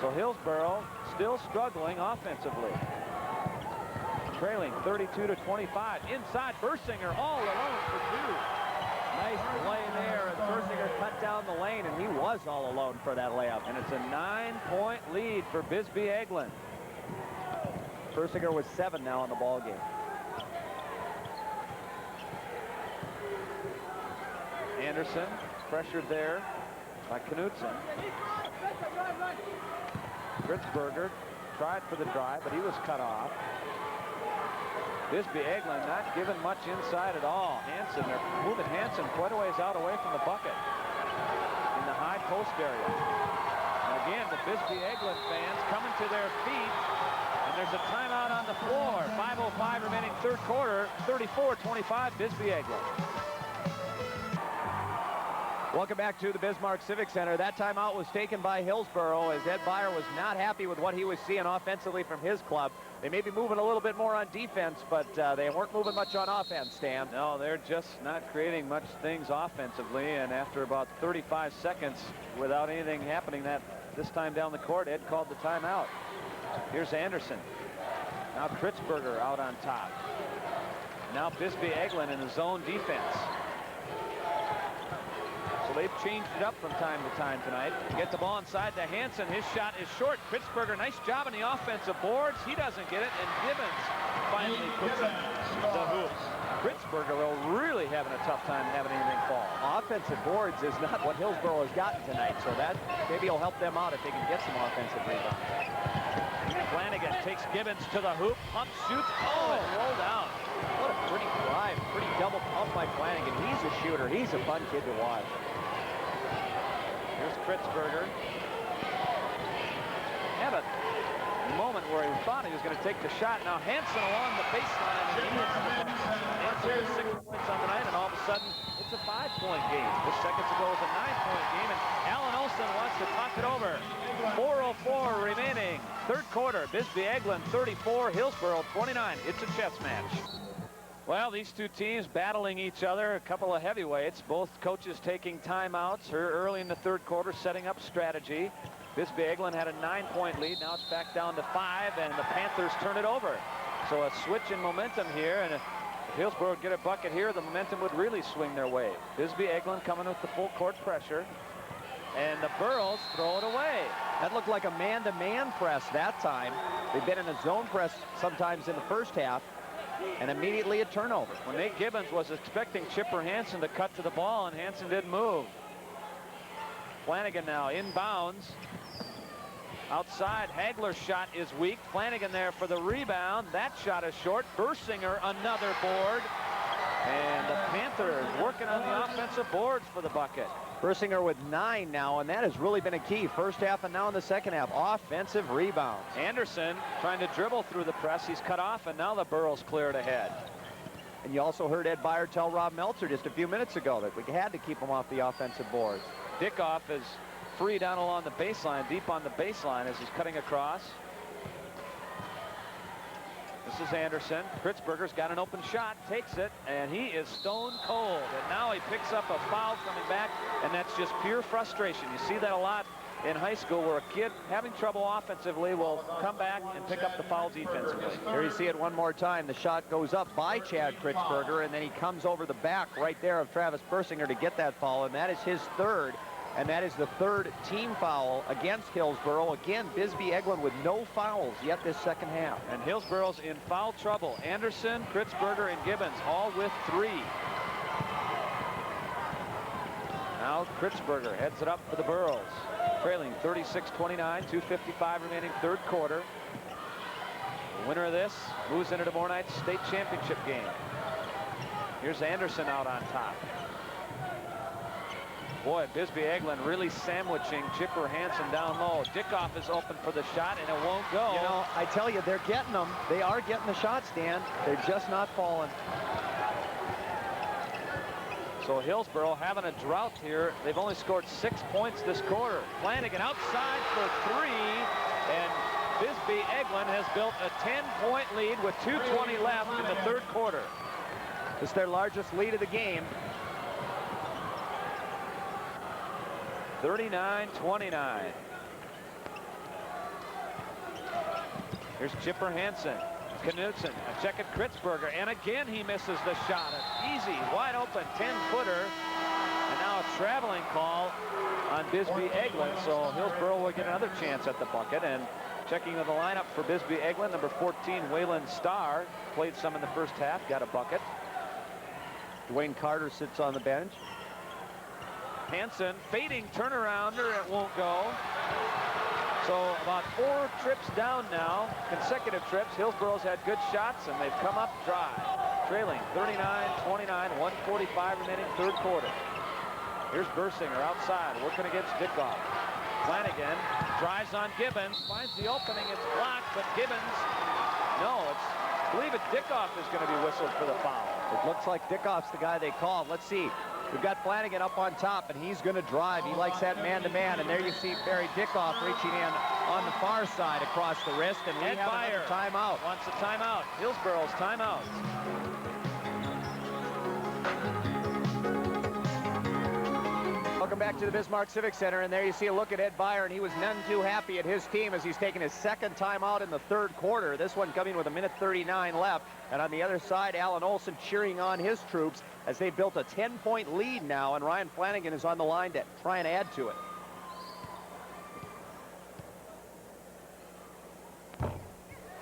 So Hillsboro still struggling offensively. Trailing 32-25. Inside, Bersinger all alone for 2. Nice play there, and Bersinger cut down the lane, and he was all alone for that layup. And it's a 9-point lead for Bisbee-Egeland. Bersinger was 7 now in the ball game. Anderson pressured there by Knudsen. Kritzberger tried for the drive, but he was cut off. Bisbee-Egeland not given much inside at all. Hansen, they're moving Hansen quite a ways out away from the bucket in the high post area. And again, the Bisbee-Egeland fans coming to their feet. And there's a timeout on the floor. 5:05 remaining third quarter. 34-25 Bisbee-Egeland. Welcome back to the Bismarck Civic Center. That timeout was taken by Hillsboro as Ed Beyer was not happy with what he was seeing offensively from his club. They may be moving a little bit more on defense, but they weren't moving much on offense, Stan. No, they're just not creating much things offensively. And after about 35 seconds without anything happening this time down the court, Ed called the timeout. Here's Anderson. Now Kritzberger out on top. Now Bisbee-Egeland in the zone defense. So they've changed it up from time to time tonight. Get the ball inside to Hansen. His shot is short. Kritzberger, nice job on the offensive boards. He doesn't get it, and Gibbons finally puts up the hoop. Kritzberger, though, really having a tough time having anything fall. Offensive boards is not what Hillsboro has gotten tonight, so that maybe will help them out if they can get some offensive rebounds. Flanagan takes Gibbons to the hoop, pump, shoots, and rolled out. What a pretty drive, pretty double pump by Flanagan. He's a shooter. He's a fun kid to watch. Here's Kritzberger. Have a moment where he thought he was going to take the shot. Now Hansen along the baseline, and he hits Hansen with 6 points on the night, and all of a sudden it's a 5-point game. Just seconds ago it was a 9-point game, and Alan Olson wants to talk it over. 4:04 remaining, third quarter. Bisbee-Egeland 34, Hillsboro 29. It's a chess match. Well, these two teams battling each other, a couple of heavyweights, both coaches taking timeouts here early in the third quarter, setting up strategy. Bisbee-Egeland had a 9-point lead. Now it's back down to 5, and the Panthers turn it over. So a switch in momentum here, and if Hillsboro would get a bucket here, the momentum would really swing their way. Bisbee-Egeland coming with the full court pressure, and the Burros throw it away. That looked like a man-to-man press that time. They've been in a zone press sometimes in the first half, and immediately a turnover. When Nate Gibbons was expecting Chipper Hansen to cut to the ball, and Hansen didn't move. Flanagan now inbounds. Outside, Hagler's shot is weak. Flanagan there for the rebound. That shot is short. Bursinger, another board. And the Panthers working on the offensive boards for the bucket. Bursinger with 9 now, and that has really been a key. First half and now in the second half. Offensive rebounds. Anderson trying to dribble through the press. He's cut off, and now the Burros clear it ahead. And you also heard Ed Byer tell Rob Meltzer just a few minutes ago that we had to keep him off the offensive boards. Dickoff is free down along the baseline, deep on the baseline as he's cutting across. This is Anderson. Kritzberger's got an open shot, takes it, and he is stone cold. And now he picks up a foul coming back, and that's just pure frustration. You see that a lot in high school where a kid having trouble offensively will come back and pick up the foul defensively. Here you see it one more time. The shot goes up by Chad Kritzberger, and then he comes over the back right there of Travis Bursinger to get that foul, and that is his third. And that is the third team foul against Hillsboro. Again, Bisbee-Egeland with no fouls yet this second half. And Hillsboro's in foul trouble. Anderson, Kritzberger, and Gibbons all with 3. Now Kritzberger heads it up for the Burros. Trailing 36-29, 2:55 remaining third quarter. The winner of this moves into tomorrow night's state championship game. Here's Anderson out on top. Boy, Bisbee-Egeland really sandwiching Chipper Hansen down low. Dickoff is open for the shot, and it won't go. You know, I tell you, they're getting them. They are getting the shots, Dan. They're just not falling. So Hillsboro having a drought here. They've only scored 6 points this quarter. Flanagan outside for 3, and Bisbee-Egeland has built a 10-point lead with 2:20 left in the third quarter. It's their largest lead of the game. 39-29. Here's Chipper Hansen. Knutson, a check at Kritzberger, and again he misses the shot. An easy, wide open 10-footer. And now a traveling call on Bisbee-Egeland, so Hillsboro will get another chance at the bucket. And checking of the lineup for Bisbee-Egeland, number 14, Waylon Starr, played some in the first half, got a bucket. Dwayne Carter sits on the bench. Hansen fading turnarounder, it won't go. So about 4 trips down now, consecutive trips. Hillsboro's had good shots, and they've come up dry. Trailing 39-29, 1:45 remaining third quarter. Here's Bursinger outside, working against Dickoff. Flanagan drives on Gibbons, finds the opening, it's blocked, but Gibbons, no, I believe Dickoff is going to be whistled for the foul. It looks like Dickoff's the guy they called. Let's see. We've got Flanagan up on top, and he's going to drive. He likes that man-to-man, and there you see Barry Dickoff reaching in on the far side across the wrist, and we have another timeout. Wants a timeout. Hillsboro's timeout. Welcome back to the Bismarck Civic Center, and there you see a look at Ed Byer, and he was none too happy at his team as he's taking his second timeout in the third quarter. This one coming with 1:39 left, and on the other side, Alan Olson cheering on his troops as they built a 10-point lead now, and Ryan Flanagan is on the line to try and add to it.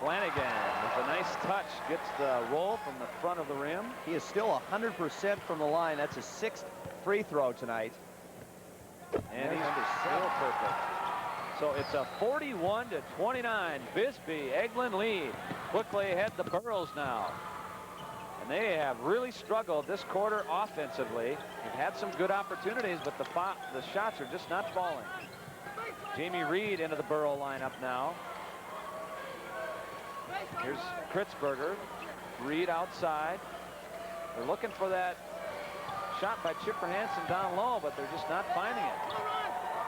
Flanagan with a nice Nice touch. Gets the roll from the front of the rim. He is still 100% from the line. That's his 6th free throw tonight. And he's still perfect. So it's a 41-29 Bisbee-Egeland lead. Quickly ahead the Burros now. And they have really struggled this quarter offensively. They've had some good opportunities, but the shots are just not falling. Jamie Reed into the Burro lineup now. Here's Kritzberger. Reed outside. They're looking for that shot by Chipper Hansen down low, but they're just not finding it.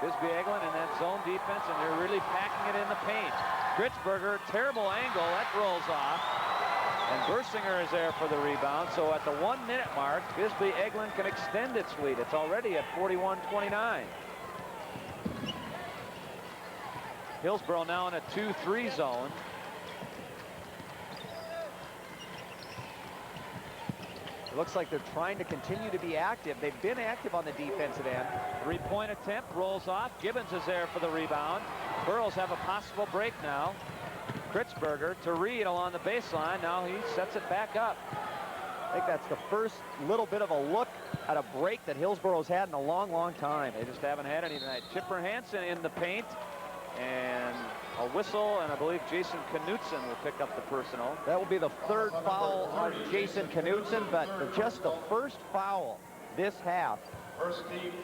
Bisbee-Egeland in that zone defense, and they're really packing it in the paint. Kritzberger, terrible angle. That rolls off. And Bersinger is there for the rebound. So at the 1-minute mark, Bisbee-Egeland can extend its lead. It's already at 41-29. Hillsboro now in a 2-3 zone. It looks like they're trying to continue to be active. They've been active on the defensive end. 3-point attempt rolls off. Gibbons is there for the rebound. Burros have a possible break now. Kritzberger to Reed along the baseline. Now he sets it back up. I think that's the first little bit of a look at a break that Hillsboro's had in a long, long time. They just haven't had any tonight. Chipper Hansen in the paint. And a whistle, and I believe Jason Knutson will pick up the personal. That will be the 3rd foul on Jason Knutson, but just the first foul this half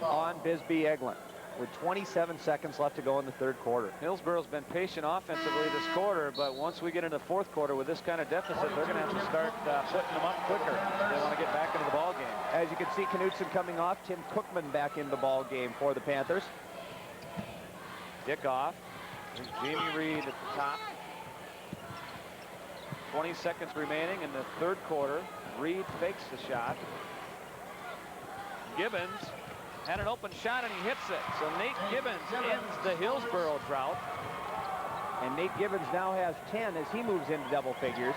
on Bisbee-Egeland, with 27 seconds left to go in the 3rd quarter. Hillsboro's been patient offensively this quarter, but once we get into the 4th quarter with this kind of deficit, they're going to have to start putting them up quicker if they want to get back into the ball game. As you can see, Knutson coming off. Tim Cookman back in the ball game for the Panthers. Dick off. There's Jamie Reed at the top. 20 seconds remaining in the 3rd quarter. Reed fakes the shot. Gibbons had an open shot and he hits it. So Nate Gibbons ends the Hillsboro drought. And Nate Gibbons now has 10 as he moves into double figures.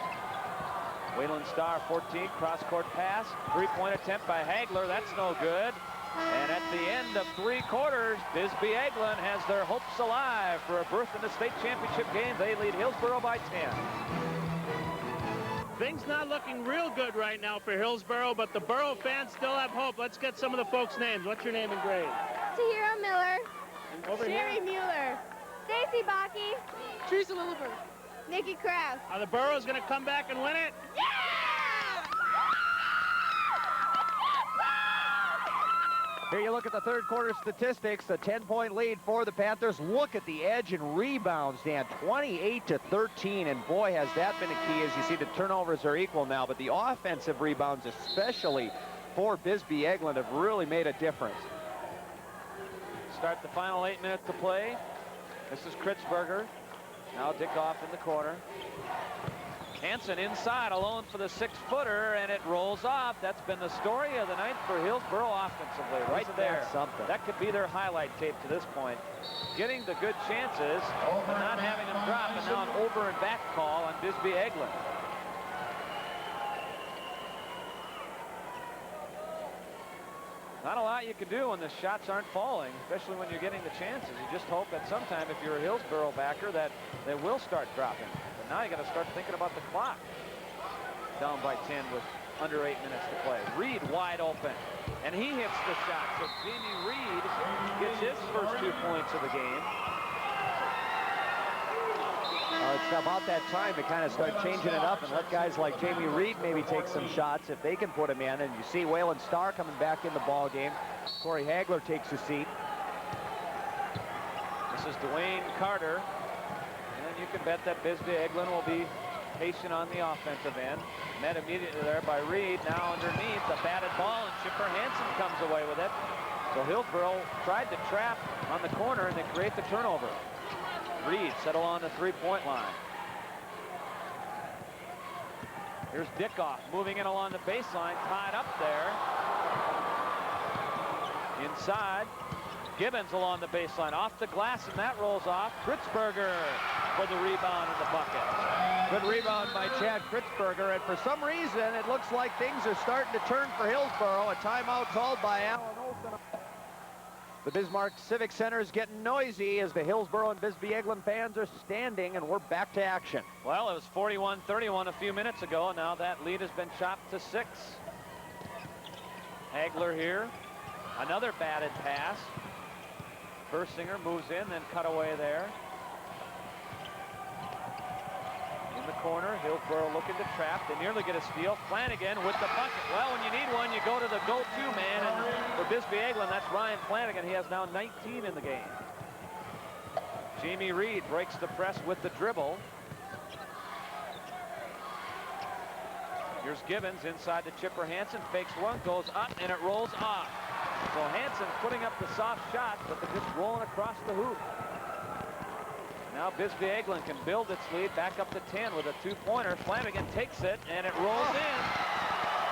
Waylon Starr, 14, cross-court pass. 3-point attempt by Hagler. That's no good. And at the end of 3 quarters, Bisbee-Egeland has their hopes alive for a berth in the state championship game. They lead Hillsboro by 10. Things not looking real good right now for Hillsboro, but the Borough fans still have hope. Let's get some of the folks' names. What's your name and grade? Tahira Miller. Over Sherry here. Mueller. Stacy Baki. Teresa Lilleberg. Nikki Kraft. Are the Burros going to come back and win it? Yeah! Here you look at the 3rd quarter statistics, the 10-point lead for the Panthers. Look at the edge and rebounds, Dan, 28-13, and boy, has that been a key. As you see, the turnovers are equal now, but the offensive rebounds, especially for Bisbee-Egeland, have really made a difference. Start the final 8 minutes to play. This is Kritzberger. Now Dickoff in the corner. Hansen inside alone for the 6-footer, and it rolls off. That's been the story of the night for Hillsboro offensively, right there. Something. That could be their highlight tape to this point. Getting the good chances, but not having them drop, and now an over and back call on Bisbee-Egeland. Not a lot you can do when the shots aren't falling, especially when you're getting the chances. You just hope that sometime, if you're a Hillsboro backer, that they will start dropping. But now you got to start thinking about the clock. Down by 10 with under 8 minutes to play. Reed wide open, and he hits the shot. So Jamie Reed gets his first 2 points of the game. It's about that time to kind of start changing it up and let guys like Jamie Reed maybe take some shots if they can put them in. And you see Waylon Starr coming back in the ball game. Corey Hagler takes a seat. This is Dwayne Carter. And you can bet that Bisbee-Egeland will be patient on the offensive end. Met immediately there by Reed. Now underneath, a batted ball, and Chipper Hansen comes away with it. So Hillsboro tried to trap on the corner, and they create the turnover. Reed settle on the 3-point line. Here's Dickoff moving in along the baseline, tied up there. Inside, Gibbons along the baseline, off the glass, and that rolls off. Kritzberger for the rebound in the bucket. Good rebound by Chad Kritzberger, and for some reason, it looks like things are starting to turn for Hillsboro. A timeout called by Alan Olson. The Bismarck Civic Center is getting noisy as the Hillsboro and Bisbee-Egeland fans are standing, and we're back to action. Well, it was 41-31 a few minutes ago, and now that lead has been chopped to 6. Hagler here. Another batted pass. Bersinger moves in, then cut away there. In the corner, Hillsboro looking to trap. They nearly get a steal. Flanagan with the bucket. Well, when you need one, you go to the go-to man. And for Bisbee-Egeland, that's Ryan Flanagan. He has now 19 in the game. Jamie Reed breaks the press with the dribble. Here's Gibbons inside to Chipper Hansen. Fakes one, goes up, and it rolls off. So Hansen putting up the soft shot, but they're just rolling across the hoop. Now Bisbee-Egeland can build its lead back up to 10 with a 2-pointer. Flanagan takes it, and it rolls in.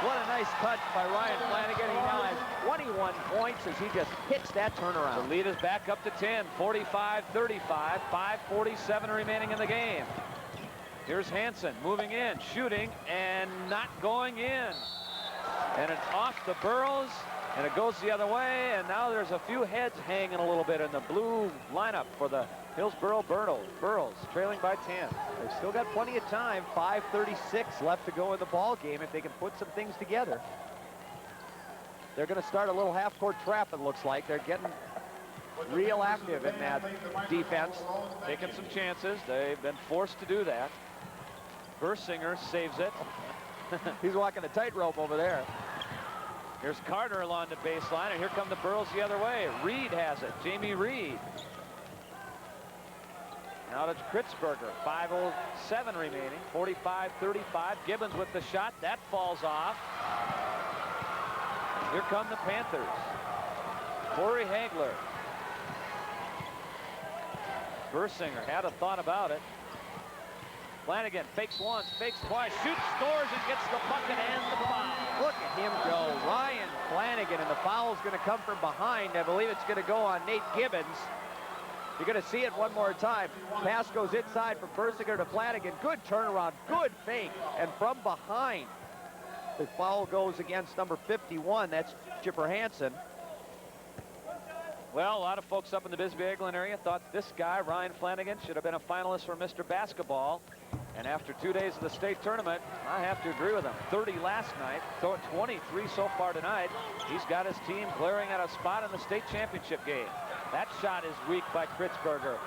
What a nice touch by Ryan Flanagan. He now has 21 points as he just hits that turnaround. The lead is back up to 10, 45-35, 5:47 remaining in the game. Here's Hansen moving in, shooting, and not going in. And it's off the Burrows, and it goes the other way, and now there's a few heads hanging a little bit in the blue lineup for the Hillsboro Burros, trailing by 10. They've still got plenty of time. 5:36 left to go in the ball game if they can put some things together. They're going to start a little half-court trap, it looks like. They're getting real active in that defense. Taking some chances. They've been forced to do that. Bersinger saves it. He's walking a tightrope over there. Here's Carter along the baseline, and here come the Burros the other way. Reed has it. Jamie Reed. Now to Kritzberger. 5:07 remaining. 45-35. Gibbons with the shot. That falls off. Here come the Panthers. Corey Hagler. Bersinger had a thought about it. Flanagan fakes once, fakes twice, shoots, scores, and gets the bucket and the foul. Look at him go. Ryan Flanagan, and the foul is going to come from behind. I believe it's going to go on Nate Gibbons. You're going to see it one more time. Pass goes inside from Bersinger to Flanagan. Good turnaround, good fake, and from behind. The foul goes against number 51. That's Chipper Hansen. Well, a lot of folks up in the Bisbee-Egeland area thought this guy, Ryan Flanagan, should have been a finalist for Mr. Basketball. And after 2 days of the state tournament, I have to agree with him. 30 last night, 23 so far tonight. He's got his team glaring at a spot in the state championship game. That shot is weak by Kritzberger.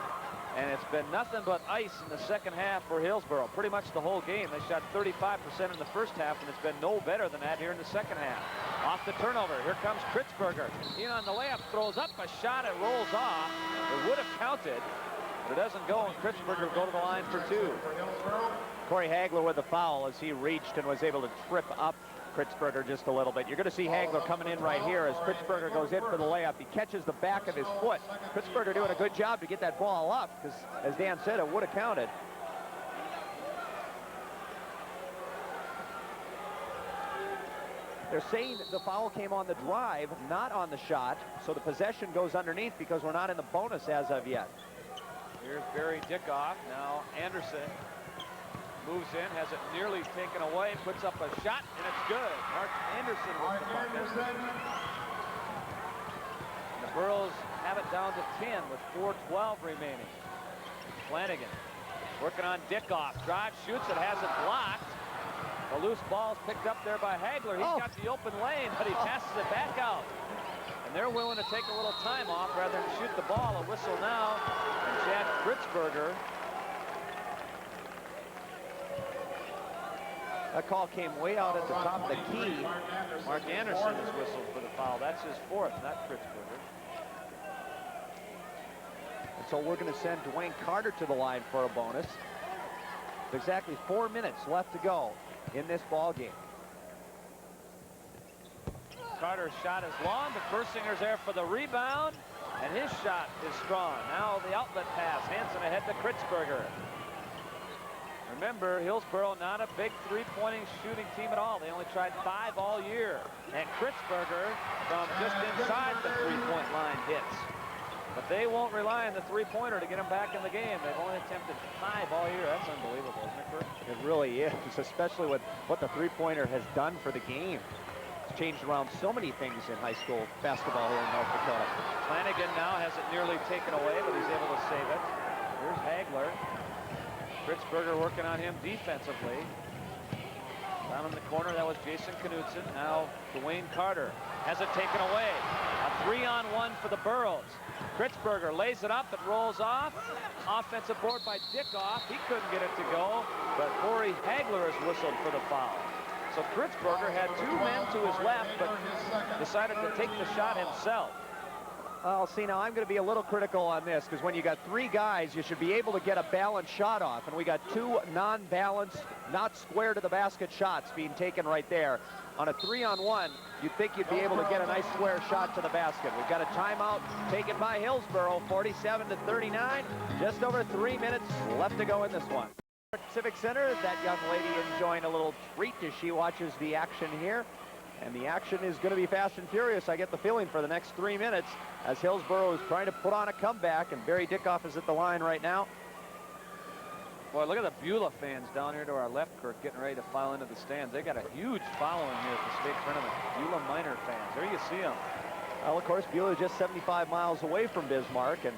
And it's been nothing but ice in the second half for Hillsboro. Pretty much the whole game. They shot 35% in the first half, and it's been no better than that here in the second half. Off the turnover, here comes Kritzberger. In on the layup, throws up a shot, it rolls off. It would have counted, but it doesn't go, and Kritzberger will go to the line for 2. Corey Hagler with the foul as he reached and was able to trip up Kritzberger just a little bit. You're going to see Hagler coming in right here as Kritzberger goes in for the layup. He catches the back of his foot. Kritzberger doing a good job to get that ball up because, as Dan said, it would have counted. They're saying the foul came on the drive, not on the shot, so the possession goes underneath because we're not in the bonus as of yet. Here's Barry Dickoff. Now Anderson moves in, has it nearly taken away, puts up a shot, and it's good. Mark Anderson with the bucket. The Burros have it down to 10 with 4:12 remaining. Flanagan working on Dickoff. Drive, shoots it, has it blocked. The loose ball is picked up there by Hagler. He's got the open lane, but he passes it back out. And they're willing to take a little time off rather than shoot the ball. A whistle now, and Chad Kritzberger. That call came way out at the top of the key. Mark Anderson is whistled for the foul. That's his 4th, not Kritzberger. And so we're going to send Dwayne Carter to the line for a bonus. Exactly 4 minutes left to go in this ball game. Carter's shot is long, but Bersinger's there for the rebound, and his shot is strong. Now the outlet pass. Hansen ahead to Kritzberger. Remember, Hillsboro not a big three-pointing shooting team at all. They only tried 5 all year. And Kritzberger from just inside the three-point line hits. But they won't rely on the three-pointer to get them back in the game. They've only attempted 5 all year. That's unbelievable, isn't it, Kurt? It really is, especially with what the three-pointer has done for the game. It's changed around so many things in high school basketball here in North Dakota. Flanagan now has it nearly taken away, but he's able to save it. Here's Hagler. Kritzberger working on him defensively. Down in the corner, that was Jason Knudsen. Now Dwayne Carter has it taken away. A 3-on-1 for the Burros. Kritzberger lays it up, it rolls off. Offensive board by Dickoff. He couldn't get it to go, but Corey Hagler is whistled for the foul. So Kritzberger had 2 men to his left, but decided to take the shot himself. Well, see, now I'm going to be a little critical on this, because when you got 3 guys, you should be able to get a balanced shot off. And we got 2 non-balanced, not square to the basket shots being taken right there. On a 3-on-1, you'd think you'd be able to get a nice square shot to the basket. We've got a timeout taken by Hillsboro, 47-39. Just over 3 minutes left to go in this one. Civic Center, that young lady enjoying a little treat as she watches the action here. And the action is going to be fast and furious, I get the feeling, for the next 3 minutes, as Hillsboro is trying to put on a comeback, and Barry Dickoff is at the line right now. Boy, look at the Beulah fans down here to our left, Kirk, getting ready to file into the stands. They got a huge following here at the state tournament. Beulah Minor fans. There you see them. Well, of course, Beulah is just 75 miles away from Bismarck, and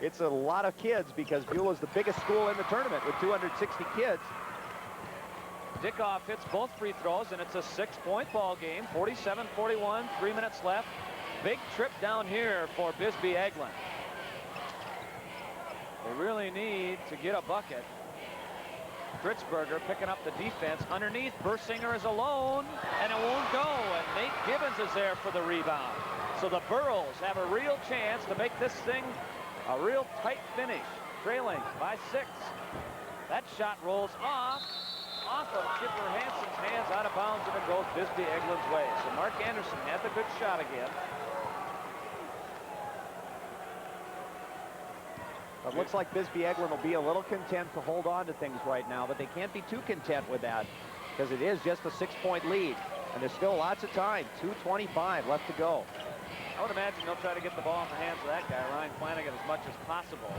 it's a lot of kids, because Beulah is the biggest school in the tournament with 260 kids. Dickoff hits both free throws, and it's a 6-point ball game. 47-41, 3 minutes left. Big trip down here for Bisbee-Egeland. They really need to get a bucket. Kritzberger picking up the defense. Underneath, Bersinger is alone, and it won't go. And Nate Gibbons is there for the rebound. So the Burros have a real chance to make this thing a real tight finish, trailing by 6. That shot rolls off of Chipper Hansen's hands, out of bounds, and it goes Bisbee-Egeland's way. So Mark Anderson had the good shot again. It looks like Bisbee-Egeland will be a little content to hold on to things right now, but they can't be too content with that, because it is just a 6-point lead, and there's still lots of time. 2:25 left to go. I would imagine they'll try to get the ball in the hands of that guy, Ryan Flanagan, as much as possible.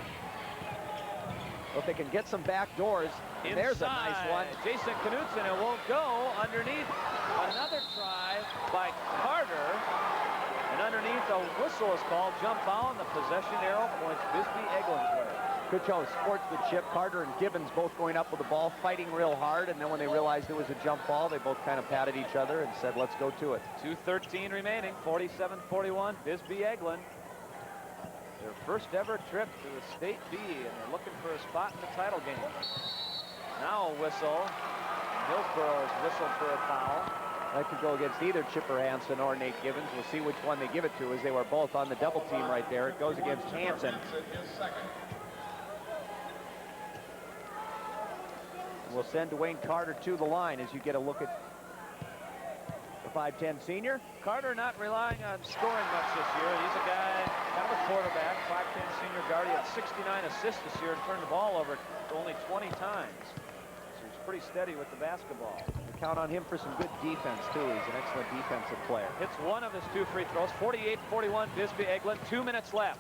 If they can get some back doors, there's a nice one. Jason Knudsen, it won't go. Underneath, another try by Carter. And underneath, a whistle is called. Jump foul, and the possession arrow points Bisbee-Egeland's way. Good show of sportsmanship. Carter and Gibbons both going up with the ball, fighting real hard, and then when they realized it was a jump ball, they both kind of patted each other and said, let's go to it. 2:13 remaining, 47-41, Bisbee-Egeland. Their first ever trip to the State B, and they're looking for a spot in the title game. Now a whistle. Hillsboro is whistled for a foul. That could go against either Chipper Hansen or Nate Gibbons. We'll see which one they give it to, as they were both on the double team right there. It goes against Hansen. We'll send Dwayne Carter to the line as you get a look at the 5'10 senior. Carter not relying on scoring much this year. He's a guy, kind of a quarterback, 5'10 senior guard. He had 69 assists this year and turned the ball over only 20 times. So he's pretty steady with the basketball. We count on him for some good defense, too. He's an excellent defensive player. Hits one of his 2 free throws. 48-41, Bisbee-Egeland, 2 minutes left.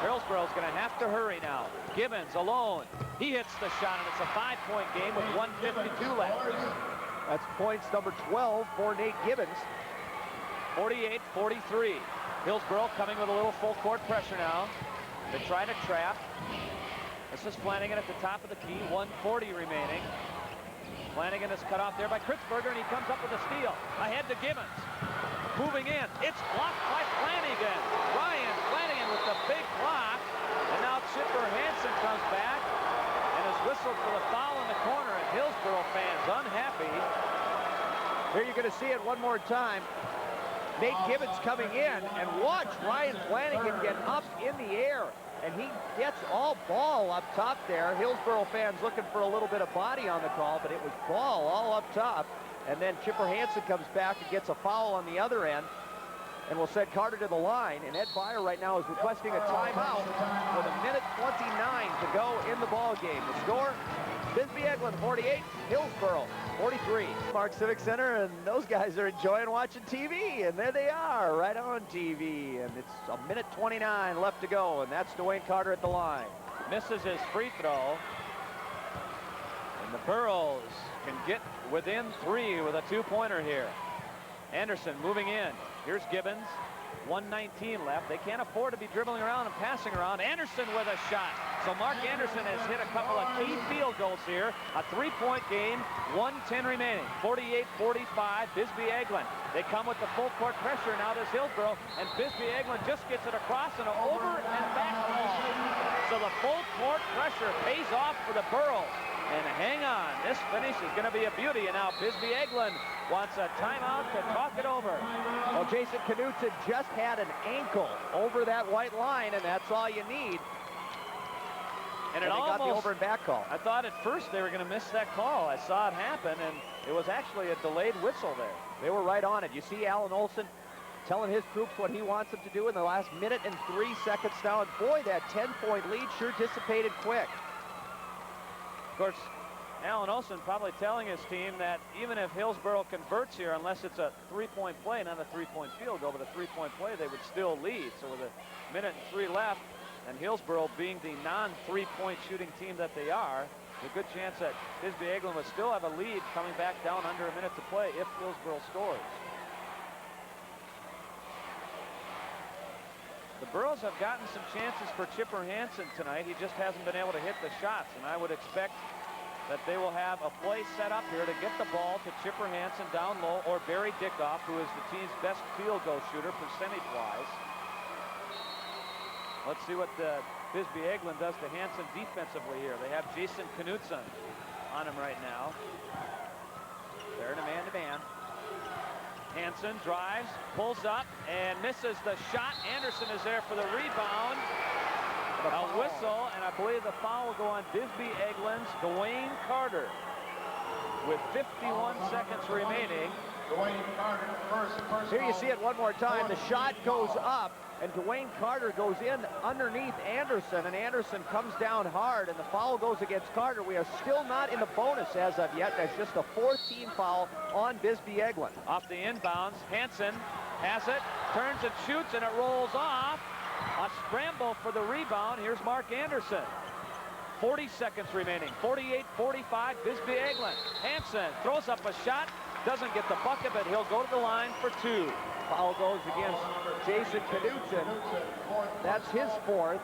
Hillsboro's going to have to hurry now. Gibbons alone. He hits the shot, and it's a 5-point game with 1:52 left. That's points number 12 for Nate Gibbons. 48-43. Hillsboro coming with a little full court pressure now. They try to trap. This is Flanagan at the top of the key. 1:40 remaining. Flanagan is cut off there by Kritzberger, and he comes up with a steal. Ahead to Gibbons. Moving in. It's blocked by Flanagan. Ryan Flanagan with the big block. And now Chipper Hansen comes back and is whistled for the foul in the corner. And Hillsboro fans unhappy. Here you're going to see it one more time. Nate Gibbons coming in, and watch Ryan Flanagan get up in the air. And he gets all ball up top there. Hillsboro fans looking for a little bit of body on the call, but it was ball all up top. And then Chipper Hansen comes back and gets a foul on the other end. And we'll send Carter to the line. And Ed Byer right now is requesting a timeout with 1:29 to go in the ball game. The score, Bisbee-Egeland 48, Hillsboro 43. Mark Civic Center, and those guys are enjoying watching TV. And there they are, right on TV. And it's 1:29 left to go. And that's Dwayne Carter at the line. Misses his free throw. And And the Burros can get within 3 with a 2-pointer here. Anderson moving in. Here's Gibbons. 1:19 left. They can't afford to be dribbling around and passing around. Anderson with a shot. So Mark Anderson has hit a couple of key field goals here. A 3-point game, 1:10 remaining. 48-45, Bisbee-Egeland. They come with the full court pressure. Now does Hillsboro, and Bisbee-Egeland just gets it across and over and back ball. So the full court pressure pays off for the Burros. And hang on, this finish is going to be a beauty. And now Bisbee-Egeland wants a timeout to talk it over. Well, Jason Knutson just had an ankle over that white line, and that's all you need. And they got the over and back call. I thought at first they were going to miss that call. I saw it happen, and it was actually a delayed whistle there. They were right on it. You see Alan Olson telling his troops what he wants them to do in the last minute and 3 seconds now. And boy, that 10-point lead sure dissipated quick. Of course, Alan Olson probably telling his team that even if Hillsboro converts here, unless it's a 3-point play, not a 3-point field goal, but a 3-point play, they would still lead. So with 1:03 left, and Hillsboro being the non-3-point shooting team that they are, there's a good chance that Bisbee-Egeland would still have a lead coming back down under a minute to play if Hillsboro scores. The Burros have gotten some chances for Chipper Hansen tonight. He just hasn't been able to hit the shots, and I would expect that they will have a play set up here to get the ball to Chipper Hansen down low, or Barry Dickoff, who is the team's best field goal shooter percentage-wise. Let's see what Bisbee-Egeland does to Hansen defensively here. They have Jason Knutson on him right now. They're in a man-to-man. Hansen drives, pulls up, and misses the shot. Anderson is there for the rebound. A whistle, and I believe the foul will go on Bisbee-Egeland's Dwayne Carter. With 51 seconds remaining. Here you see it one more time. The shot goes up, and Dwayne Carter goes in underneath Anderson, and Anderson comes down hard, and the foul goes against Carter. We are still not in the bonus as of yet. That's just a 4th-team foul on Bisbee-Egeland. Off the inbounds, Hansen has it, turns and shoots, and it rolls off. A scramble for the rebound. Here's Mark Anderson. 40 seconds remaining. 48-45, Bisbee-Egeland. Hansen throws up a shot, doesn't get the bucket, but he'll go to the line for 2. Foul goes against Jason Knutson. That's his 4th.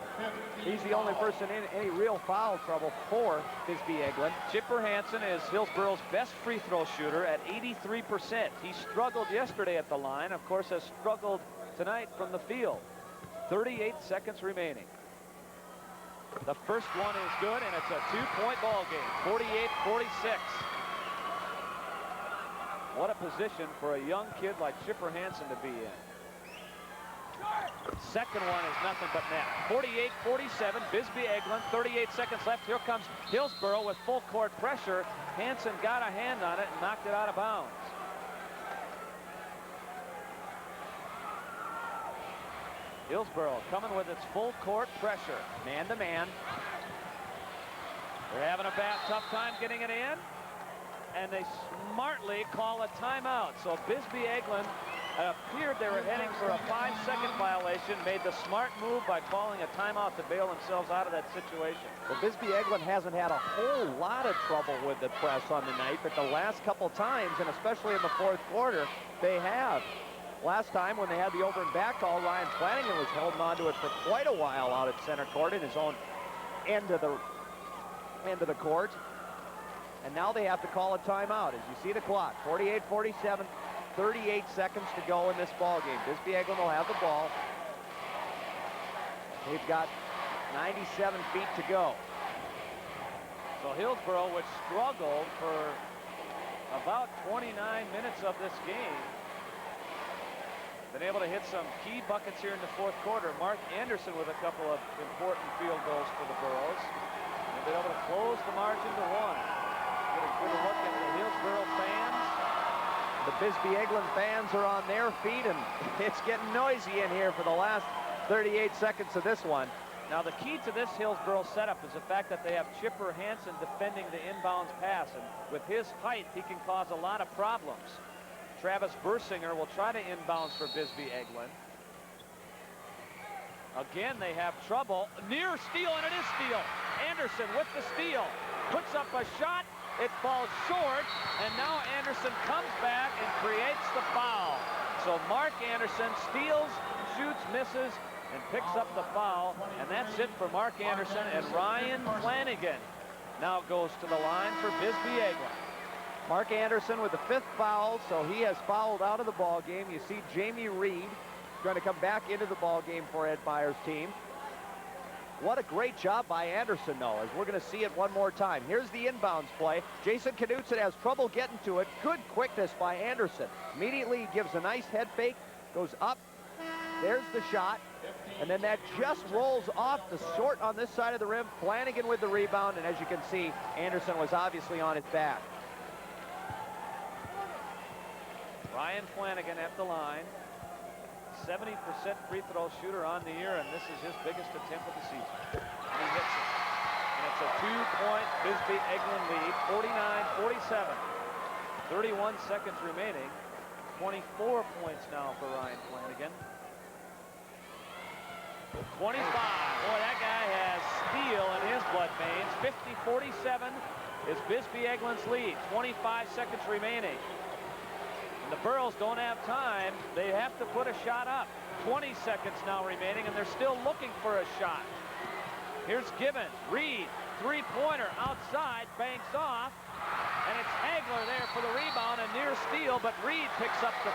He's the only person in any real foul trouble for Bisbee-Egeland. Chipper Hansen is Hillsboro's best free throw shooter at 83%. He struggled yesterday at the line, of course, has struggled tonight from the field. 38 seconds remaining. The first one is good, and it's a 2-point ball game. 48-46. What a position for a young kid like Chipper Hansen to be in. Second one is nothing but net. 48-47, Bisbee-Egeland, 38 seconds left. Here comes Hillsboro with full court pressure. Hansen got a hand on it and knocked it out of bounds. Hillsboro coming with its full court pressure. Man-to-man. They're having a tough time getting it in, and they smartly call a timeout. So Bisbee-Egeland appeared they were heading for a 5-second violation, made the smart move by calling a timeout to bail themselves out of that situation. Well, Bisbee-Egeland hasn't had a whole lot of trouble with the press on the night, but the last couple times, and especially in the 4th quarter, they have. Last time when they had the over and back call, Ryan Flanagan was holding on to it for quite a while out at center court in his own end of the court. And now they have to call a timeout. As you see the clock, 48-47, 38 seconds to go in this ball game. Bisbee-Egeland will have the ball. They've got 97 feet to go. So Hillsboro, which struggled for about 29 minutes of this game, been able to hit some key buckets here in the 4th quarter. Mark Anderson with a couple of important field goals for the Burros. They've been able to close the margin to 1. Get a good look at the Hillsboro fans. The Bisbee-Egeland fans are on their feet, and it's getting noisy in here for the last 38 seconds of this one. Now the key to this Hillsboro setup is the fact that they have Chipper Hansen defending the inbounds pass, and with his height, he can cause a lot of problems. Travis Bursinger will try to inbounds for Bisbee-Egeland. Again, they have trouble. Near steal, and it is steal. Anderson with the steal. Puts up a shot, It falls short, and now Anderson comes back and creates the foul. So Mark Anderson steals, shoots, misses, and picks up the foul, and that's it for Mark Anderson. And Ryan Flanagan now goes to the line for Bisbee-Egeland. Mark Anderson with the 5th foul, so he has fouled out of the ball game. You see Jamie Reed going to come back into the ball game for Ed Meyer's team. What a great job by Anderson, though, as we're going to see it one more time. Here's the inbounds play. Jason Knutson has trouble getting to it. Good quickness by Anderson. Immediately he gives a nice head fake, goes up. There's the shot. And then that just rolls off the short on this side of the rim. Flanagan with the rebound, and as you can see, Anderson was obviously on his back. Ryan Flanagan at the line. 70% free throw shooter on the year, and this is his biggest attempt of the season. And he hits it. And it's a 2-point Bisbee-Egeland lead, 49-47. 31 seconds remaining. 24 points now for Ryan Flanagan. 25. Boy, that guy has steel in his blood veins. 50-47 is Bisbee-Egeland's lead. 25 seconds remaining. And the Burros don't have time. They have to put a shot up. 20 seconds now remaining, and they're still looking for a shot. Here's Gibbons. Reed, three-pointer outside, banks off. And it's Hagler there for the rebound, a near steal, but Reed picks up the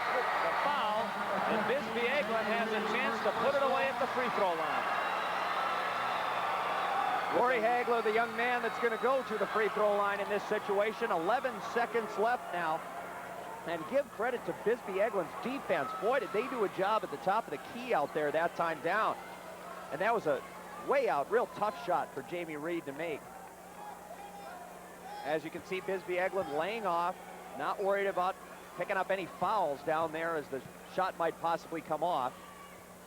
foul, and Bisbee-Egeland has a chance to put it away at the free throw line. Rory Hagler, the young man that's going to go to the free throw line in this situation. 11 seconds left now. And give credit to Bisbee-Egeland's defense. Boy, did they do a job at the top of the key out there that time down. And that was a way out, real tough shot for Jamie Reed to make. As you can see, Bisbee-Egeland laying off, not worried about picking up any fouls down there as the shot might possibly come off.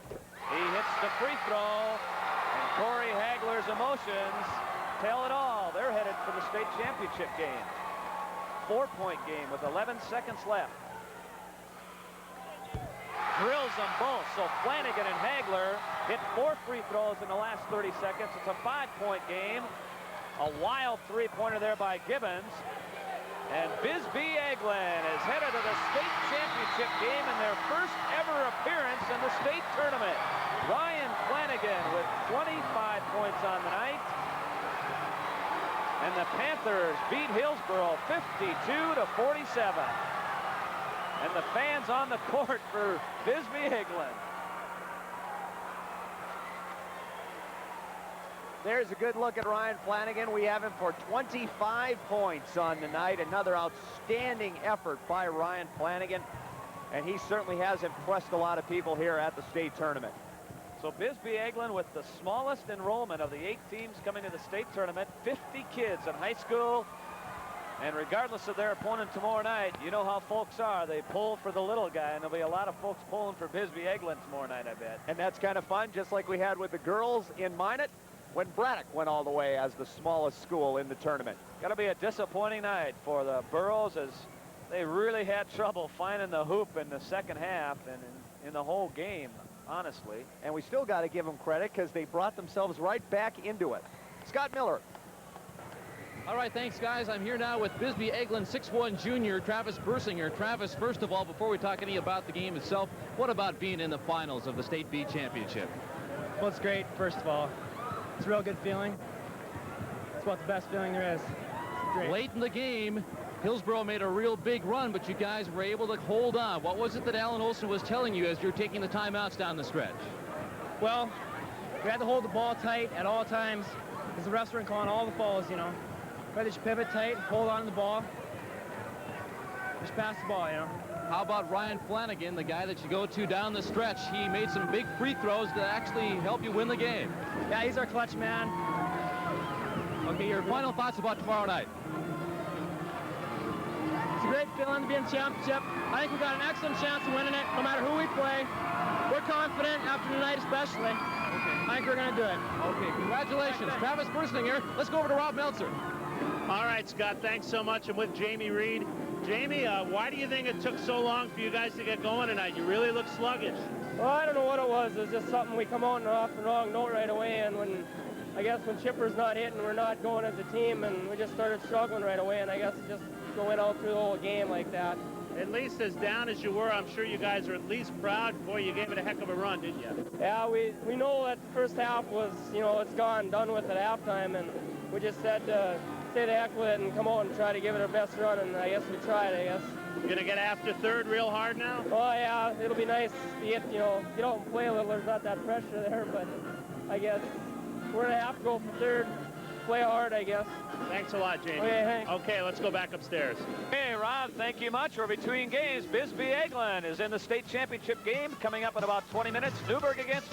He hits the free throw, and Corey Hagler's emotions tell it all. They're headed for the state championship game. 4-point game with 11 seconds left. Drills them both, so Flanagan and Hagler hit 4 free throws in the last 30 seconds. It's a 5-point game. A wild three-pointer there by Gibbons. And Bisbee-Egeland is headed to the state championship game in their first ever appearance in the state tournament. Ryan Flanagan with 25 points on the night. And the Panthers beat Hillsboro 52-47. And the fans on the court for Bisbee-Egeland. There's a good look at Ryan Flanagan. We have him for 25 points on the night. Another outstanding effort by Ryan Flanagan. And he certainly has impressed a lot of people here at the state tournament. So Bisbee-Egeland with the smallest enrollment of the 8 teams coming to the state tournament, 50 kids in high school. And regardless of their opponent tomorrow night, you know how folks are. They pull for the little guy, and there'll be a lot of folks pulling for Bisbee-Egeland tomorrow night, I bet. And that's kind of fun, just like we had with the girls in Minot when Braddock went all the way as the smallest school in the tournament. Got to be a disappointing night for the Burros, as they really had trouble finding the hoop in the second half and in the whole game, honestly. And we still got to give them credit because they brought themselves right back into it. Scott Miller. All right, thanks, guys. I'm here now with Bisbee-Egeland 6'1" junior Travis Bersinger. Travis, first of all, before we talk any about the game itself, what about being in the finals of the State B Championship? Well, it's great, first of all. It's a real good feeling. It's about the best feeling there is. It's great. Late in the game, Hillsboro made a real big run, but you guys were able to hold on. What was it that Alan Olson was telling you as you're taking the timeouts down the stretch? Well, we had to hold the ball tight at all times because the refs were calling all the fouls, you know. Whether you pivot tight, hold on to the ball, just pass the ball, you know. How about Ryan Flanagan, the guy that you go to down the stretch? He made some big free throws that actually help you win the game. Yeah, he's our clutch man. Okay, your final thoughts about tomorrow night? It's a great feeling to be in the championship. I think we've got an excellent chance of winning it, no matter who we play. We're confident after tonight especially. Okay. I think we're going to do it. Okay, congratulations. Travis Bersinger. Let's go over to Rob Meltzer. All right, Scott, thanks so much. I'm with Jamie Reed. Jamie, why do you think it took so long for you guys to get going tonight? You really look sluggish. Well, I don't know what it was. It was just something we come on off the wrong note right away, and when I guess when Chipper's not hitting, we're not going as a team, and we just started struggling right away, and I guess it just went out through the whole game like that. At least as down as you were, I'm sure you guys are at least proud. Boy, you gave it a heck of a run, didn't you? Yeah, we know that the first half was, you know, it's gone, done with at halftime, and we just said to stay the heck with it and come out and try to give it our best run, and I guess we tried, I guess. You're going to get after third real hard now? Oh, yeah, it'll be nice to get, you know, get out and play a little. There's not that pressure there, but I guess we're going to have to go for third, play hard, I guess. Thanks a lot, Jamie. Okay, thanks. Okay, let's go back upstairs. Hey, Ron, thank you much. We're between games. Bisbee-Egeland is in the state championship game coming up in about 20 minutes. Newburgh against